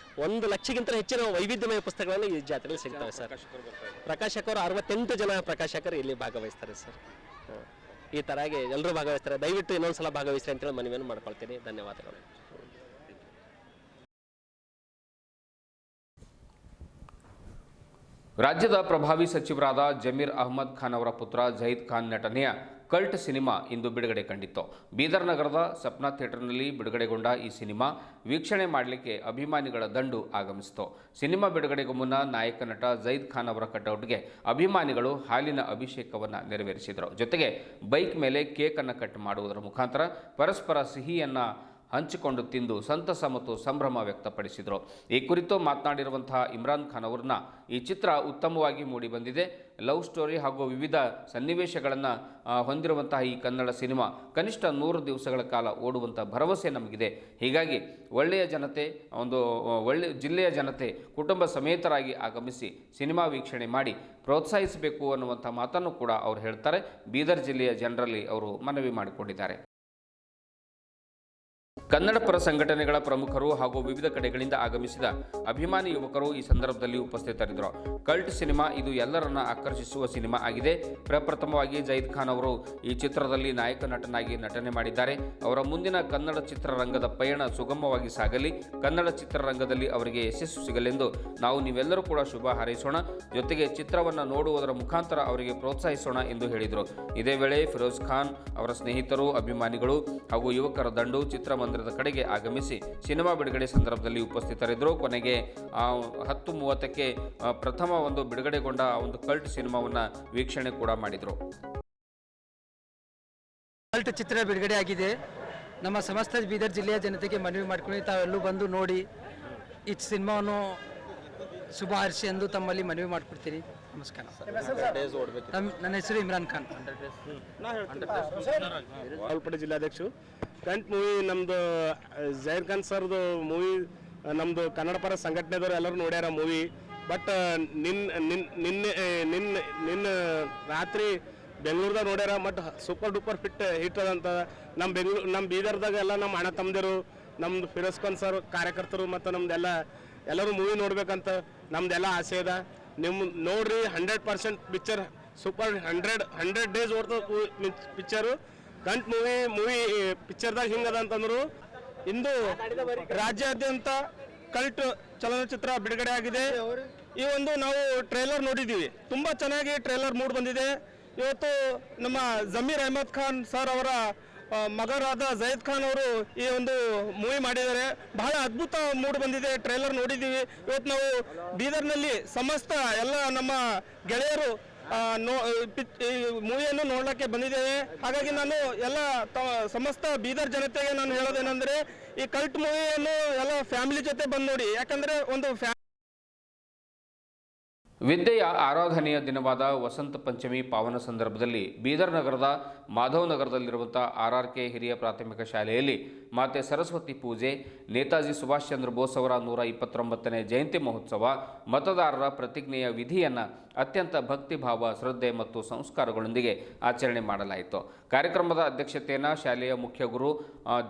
1 ಲಕ್ಷಕ್ಕಿಂತ ಹೆಚ್ಚಿನ ವೈವಿಧ್ಯಮಯ ಪುಸ್ತಕಗಳನ್ನು ಈ ಜಾತ್ರೆಯಲ್ಲಿ ಸಿಗ್ತವೆ ಸರ್. ಪ್ರಕಾಶಕರು 68 ಜನ ಪ್ರಕಾಶಕರು ಇಲ್ಲಿ ಭಾಗವಹಿಸ್ತಾರೆ ಸರ್. ಈ ಥರಾಗಿ ಎಲ್ಲರೂ ಭಾಗವಹಿಸ್ತಾರೆ. ದಯವಿಟ್ಟು ಇನ್ನೊಂದ್ಸಲ ಭಾಗವಹಿಸ್ರಿ ಅಂತೇಳಿ ಮನವಿಯನ್ನು ಮಾಡ್ಕೊಳ್ತೀನಿ. ಧನ್ಯವಾದಗಳು. ರಾಜ್ಯದ ಪ್ರಭಾವಿ ಸಚಿವರಾದ ಜಮೀರ್ ಅಹ್ಮದ್ ಖಾನ್ ಅವರ ಪುತ್ರ ಜಹೀದ್ ಖಾನ್ ನಟನೆಯ ಕಲ್ಟ್ ಸಿನಿಮಾ ಇಂದು ಬಿಡುಗಡೆ ಕಂಡಿತ್ತು. ಬೀದರ್ ನಗರದ ಸಪ್ನಾ ಥಿಯೇಟರ್ನಲ್ಲಿ ಬಿಡುಗಡೆಗೊಂಡ ಈ ಸಿನಿಮಾ ವೀಕ್ಷಣೆ ಮಾಡಲಿಕ್ಕೆ ಅಭಿಮಾನಿಗಳ ದಂಡು ಆಗಮಿಸಿತು. ಸಿನಿಮಾ ಬಿಡುಗಡೆಗೂ ಮುನ್ನ ನಾಯಕ ನಟ ಜಹೀದ್ ಖಾನ್ ಅವರ ಕಟೌಟ್ಗೆ ಅಭಿಮಾನಿಗಳು ಹಾಲಿನ ಅಭಿಷೇಕವನ್ನು ನೆರವೇರಿಸಿದರು. ಜೊತೆಗೆ ಬೈಕ್ ಮೇಲೆ ಕೇಕನ್ನು ಕಟ್ ಮಾಡುವುದರ ಮುಖಾಂತರ ಪರಸ್ಪರ ಸಿಹಿಯನ್ನು ಹಂಚಿಕೊಂಡು ತಿಂದು ಸಂತಸ ಮತ್ತು ಸಂಭ್ರಮ ವ್ಯಕ್ತಪಡಿಸಿದರು. ಈ ಕುರಿತು ಮಾತನಾಡಿರುವಂತಹ ಇಮ್ರಾನ್ ಖಾನ್ ಅವರನ್ನ ಈ ಚಿತ್ರ ಉತ್ತಮವಾಗಿ ಮೂಡಿಬಂದಿದೆ. ಲವ್ ಸ್ಟೋರಿ ಹಾಗೂ ವಿವಿಧ ಸನ್ನಿವೇಶಗಳನ್ನು ಹೊಂದಿರುವಂತಹ ಈ ಕನ್ನಡ ಸಿನಿಮಾ ಕನಿಷ್ಠ 100 ದಿವಸಗಳ ಕಾಲ ಓಡುವಂಥ ಭರವಸೆ ನಮಗಿದೆ. ಹೀಗಾಗಿ ಜಿಲ್ಲೆಯ ಜನತೆ ಕುಟುಂಬ ಸಮೇತರಾಗಿ ಆಗಮಿಸಿ ಸಿನಿಮಾ ವೀಕ್ಷಣೆ ಮಾಡಿ ಪ್ರೋತ್ಸಾಹಿಸಬೇಕು ಅನ್ನುವಂಥ ಮಾತನ್ನು ಕೂಡ ಅವರು ಹೇಳ್ತಾರೆ. ಬೀದರ್ ಜಿಲ್ಲೆಯ ಜನರಲ್ಲಿ ಅವರು ಮನವಿ ಮಾಡಿಕೊಂಡಿದ್ದಾರೆ. ಕನ್ನಡ ಪರ ಸಂಘಟನೆಗಳ ಪ್ರಮುಖರು ಹಾಗೂ ವಿವಿಧ ಕಡೆಗಳಿಂದ ಆಗಮಿಸಿದ ಅಭಿಮಾನಿ ಯುವಕರು ಈ ಸಂದರ್ಭದಲ್ಲಿ ಉಪಸ್ಥಿತರಿದ್ದರು. ಕಲ್ಟ್ ಸಿನಿಮಾ ಇದು ಎಲ್ಲರನ್ನ ಆಕರ್ಷಿಸುವ ಸಿನಿಮಾ ಆಗಿದೆ. ಪ್ರಪ್ರಥಮವಾಗಿ ಜಹೀದ್ ಖಾನ್ ಅವರು ಈ ಚಿತ್ರದಲ್ಲಿ ನಾಯಕ ನಟನಾಗಿ ನಟನೆ ಮಾಡಿದ್ದಾರೆ. ಅವರ ಮುಂದಿನ ಕನ್ನಡ ಚಿತ್ರರಂಗದ ಪಯಣ ಸುಗಮವಾಗಿ ಸಾಗಲಿ, ಕನ್ನಡ ಚಿತ್ರರಂಗದಲ್ಲಿ ಅವರಿಗೆ ಯಶಸ್ಸು ಸಿಗಲೆಂದು ನಾವು ನೀವೆಲ್ಲರೂ ಕೂಡ ಶುಭ ಹಾರೈಸೋಣ. ಜೊತೆಗೆ ಚಿತ್ರವನ್ನು ನೋಡುವುದರ ಮುಖಾಂತರ ಅವರಿಗೆ ಪ್ರೋತ್ಸಾಹಿಸೋಣ ಎಂದು ಹೇಳಿದರು. ಇದೇ ವೇಳೆ ಫಿರೋಜ್ ಖಾನ್ ಅವರ ಸ್ನೇಹಿತರು, ಅಭಿಮಾನಿಗಳು ಹಾಗೂ ಯುವಕರ ದಂಡು ಚಿತ್ರಮಂದಿರದ ಕಡೆಗೆ ಆಗಮಿಸಿ ಸಿನಿಮಾ ಬಿಡುಗಡೆ ಸಂದರ್ಭದಲ್ಲಿ ಉಪಸ್ಥಿತರಿದ್ದರು. ಕೊನೆಗೆ 10:30ಕ್ಕೆ ಪ್ರಥಮ ಒಂದು ಬಿಡುಗಡೆಗೊಂಡ ಒಂದು ಕಲ್ಟ್ ಸಿನಿಮಾವನ್ನು ವೀಕ್ಷಣೆ ಕೂಡ ಮಾಡಿದರು. ಕಲ್ಟ್ ಚಿತ್ರ ಬಿಡುಗಡೆ ಆಗಿದೆ. ನಮ್ಮ ಸಮಸ್ತ ಬೀದರ್ ಜಿಲ್ಲೆಯ ಜನತೆಗೆ ಮನವಿ ಮಾಡಿಕೊಂಡು ತಾವೆಲ್ಲೂ ಬಂದು ನೋಡಿ ಈ ಸಿನಿಮಾವನ್ನು ಶುಭ ಹಾರೈಸಿ ಎಂದು ತಮ್ಮಲ್ಲಿ ಮನವಿ ಮಾಡಿಕೊಡ್ತೀನಿ. ನಮಸ್ಕಾರ. ನನ್ನ ಹೆಸರು ಇಮ್ರಾನ್ ಖಾನ್, ಬಾಗಲಕೋಟೆ ಜಿಲ್ಲಾಧ್ಯಕ್ಷರು. ಕಂಟ್ ಮೂವಿ ನಮ್ಮದು ಜಹೀರ್ ಖಾನ್ ಸರ್ದು ಮೂವಿ ನಮ್ಮದು ಕನ್ನಡ ಪರ ಸಂಘಟನೆದವರು ಎಲ್ಲರೂ ನೋಡ್ಯಾರ ಮೂವಿ. ಬಟ್ ನಿನ್ನ ರಾತ್ರಿ ಬೆಂಗಳೂರ್ದಾಗ ನೋಡ್ಯಾರ. ಬಟ್ ಸೂಪರ್ ಡೂಪರ್ ಹಿಟ್ ಅದಂತ ನಮ್ಮ ಬೀದರ್ದಾಗ ಎಲ್ಲ ನಮ್ಮ ಅಣ್ಣ ತಮ್ಮದಿರು, ನಮ್ದು ಫಿರೋಜ್ ಖಾನ್ ಸರ್ ಕಾರ್ಯಕರ್ತರು ಮತ್ತು ಎಲ್ಲರೂ ಮೂವಿ ನೋಡ್ಬೇಕಂತ ನಮ್ದೆಲ್ಲ ಆಸೆ ಇದೆ. ನಿಮ್ಮ ನೋಡ್ರಿ 100% ಪಿಕ್ಚರ್ ಸೂಪರ್ 100 ಡೇಸ್ ಓಡ್ತದೆ ಪಿಕ್ಚರು. ಕಂಟ್ ಮೂವಿ ಪಿಕ್ಚರ್ದಾಗ ಹಿಂಗದ ಅಂತಂದ್ರು ಇಂದು ರಾಜ್ಯಾದ್ಯಂತ ಕಲ್ಟ್ ಚಲನಚಿತ್ರ ಬಿಡುಗಡೆ ಆಗಿದೆ. ಈ ಒಂದು ನಾವು ಟ್ರೇಲರ್ ನೋಡಿದ್ದೀವಿ, ತುಂಬ ಚೆನ್ನಾಗಿ ಟ್ರೇಲರ್ ಮೂಡ್ ಬಂದಿದೆ. ಇವತ್ತು ನಮ್ಮ ಜಮೀರ್ ಅಹ್ಮದ್ ಖಾನ್ ಸರ್ ಅವರ ಮಗರಾದ ಜಹೀದ್ ಖಾನ್ ಅವರು ಈ ಒಂದು ಮೂವಿ ಮಾಡಿದ್ದಾರೆ. ಬಹಳ ಅದ್ಭುತ ಮೂಡ್ ಬಂದಿದೆ. ಟ್ರೇಲರ್ ನೋಡಿದ್ದೀವಿ. ಇವತ್ತು ನಾವು ಬೀದರ್ನಲ್ಲಿ ಸಮಸ್ತ ಎಲ್ಲ ನಮ್ಮ ಗೆಳೆಯರು ಈ ಮೂವಿಯನ್ನು ನೋಡಲಿಕ್ಕೆ ಬಂದಿದ್ದೇವೆ. ಹಾಗಾಗಿ ನಾನು ಎಲ್ಲ ಸಮಸ್ತ ಬೀದರ್ ಜನತೆಗೆ ನಾನು ಹೇಳೋದೇನೆಂದರೆ ಈ ಕಲ್ಟ್ ಮೂವಿಯನ್ನು ಎಲ್ಲ ಫ್ಯಾಮಿಲಿ ಜೊತೆ ಬಂದು ನೋಡಿ. ಯಾಕಂದರೆ ಒಂದು ವಿದ್ಯೆಯ ಆರಾಧನೆಯ ದಿನವಾದ ವಸಂತ ಪಂಚಮಿ ಪಾವನ ಸಂದರ್ಭದಲ್ಲಿ ಬೀದರ್ ನಗರದ ಮಾಧವ್ ನಗರದಲ್ಲಿರುವಂಥ RRK ಹಿರಿಯ ಪ್ರಾಥಮಿಕ ಶಾಲೆಯಲ್ಲಿ ಮಾತೆ ಸರಸ್ವತಿ ಪೂಜೆ, ನೇತಾಜಿ ಸುಭಾಷ್ ಚಂದ್ರ ಬೋಸ್ ಅವರ 129ನೇ ಜಯಂತಿ ಮಹೋತ್ಸವ, ಮತದಾರರ ಪ್ರತಿಜ್ಞೆಯ ವಿಧಿಯನ್ನು ಅತ್ಯಂತ ಭಕ್ತಿಭಾವ, ಶ್ರದ್ಧೆ ಮತ್ತು ಸಂಸ್ಕಾರಗಳೊಂದಿಗೆ ಆಚರಣೆ ಮಾಡಲಾಯಿತು. ಕಾರ್ಯಕ್ರಮದ ಅಧ್ಯಕ್ಷತೆಯನ್ನು ಶಾಲೆಯ ಮುಖ್ಯ ಗುರು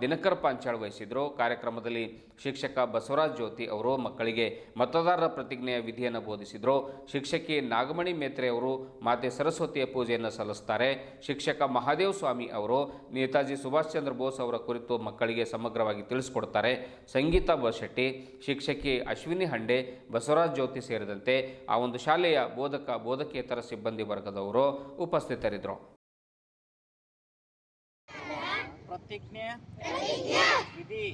ದಿನಕರ್ ಪಾಂಚಾಳ್ ವಹಿಸಿದರು. ಕಾರ್ಯಕ್ರಮದಲ್ಲಿ ಶಿಕ್ಷಕ ಬಸವರಾಜ್ ಜ್ಯೋತಿ ಅವರು ಮಕ್ಕಳಿಗೆ ಮತದಾರರ ಪ್ರತಿಜ್ಞೆಯ ವಿಧಿಯನ್ನು ಬೋಧಿಸಿದರು. ಶಿಕ್ಷಕಿ ನಾಗಮಣಿ ಮೇತ್ರೆ ಅವರು ಮಾತೆ ಸರಸ್ವತಿಯ ಪೂಜೆಯನ್ನು ಸಲ್ಲಿಸುತ್ತಾರೆ. ಶಿಕ್ಷಕ ಮಹಾದೇವ್ ಸ್ವಾಮಿ ಅವರು ನೇತಾಜಿ ಸುಭಾಷ್ ಚಂದ್ರ ಬೋಸ್ ಅವರ ಕುರಿತು ಮಕ್ಕಳಿಗೆ ಸಮಗ್ರವಾಗಿ ತಿಳಿಸಿಕೊಡ್ತಾರೆ. ಸಂಗೀತಾ ಬಶೆಟ್ಟಿ, ಶಿಕ್ಷಕಿ ಅಶ್ವಿನಿ ಹಂಡೆ, ಬಸವರಾಜ್ ಜ್ಯೋತಿ ಸೇರಿದಂತೆ ಆ ಒಂದು ಶಾಲೆಯ ಬೋಧಕೇತರ ಸಿಬ್ಬಂದಿ ವರ್ಗದವರು ಉಪಸ್ಥಿತರಿದ್ದರು. ಪ್ರತಿಜ್ಞೆ ವಿಧಿ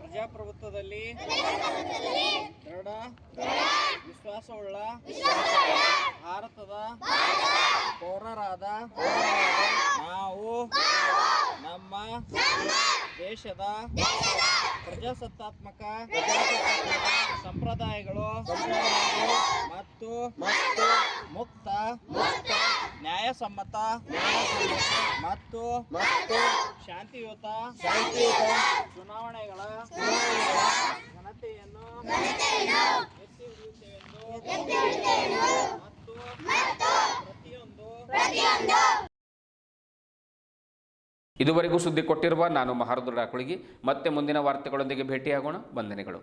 ಪ್ರಜಾಪ್ರಭುತ್ವದಲ್ಲಿ ದೃಢ ವಿಶ್ವಾಸವುಳ್ಳ ಭಾರತದ ಪೌರರಾದ ನಾವು ನಮ್ಮ ದೇಶದ ಪ್ರಜಾಸತ್ತಾತ್ಮಕ ಸಂಪ್ರದಾಯಗಳು ಮತ್ತು ಮುಕ್ತ ನ್ಯಾಯಸಮ್ಮತ ಮತ್ತು ಶಾಂತಿಯುತ ಚುನಾವಣೆಗಳ ಘನತೆಯನ್ನು ಎತ್ತಿ ಹಿಡಿಯುತ್ತೇವೆಂದು ಮತ್ತು ಪ್ರತಿಯೊಂದು ಇದುವರೆಗೂ ಸುದ್ದಿ ಕೊಟ್ಟಿರುವ ನಾನು ಮಹಾರುದ್ರ ಕುಳಗಿ. ಮತ್ತೆ ಮುಂದಿನ ವಾರ್ತೆಗಳೊಂದಿಗೆ ಭೇಟಿಯಾಗೋಣ. ವಂದನೆಗಳು.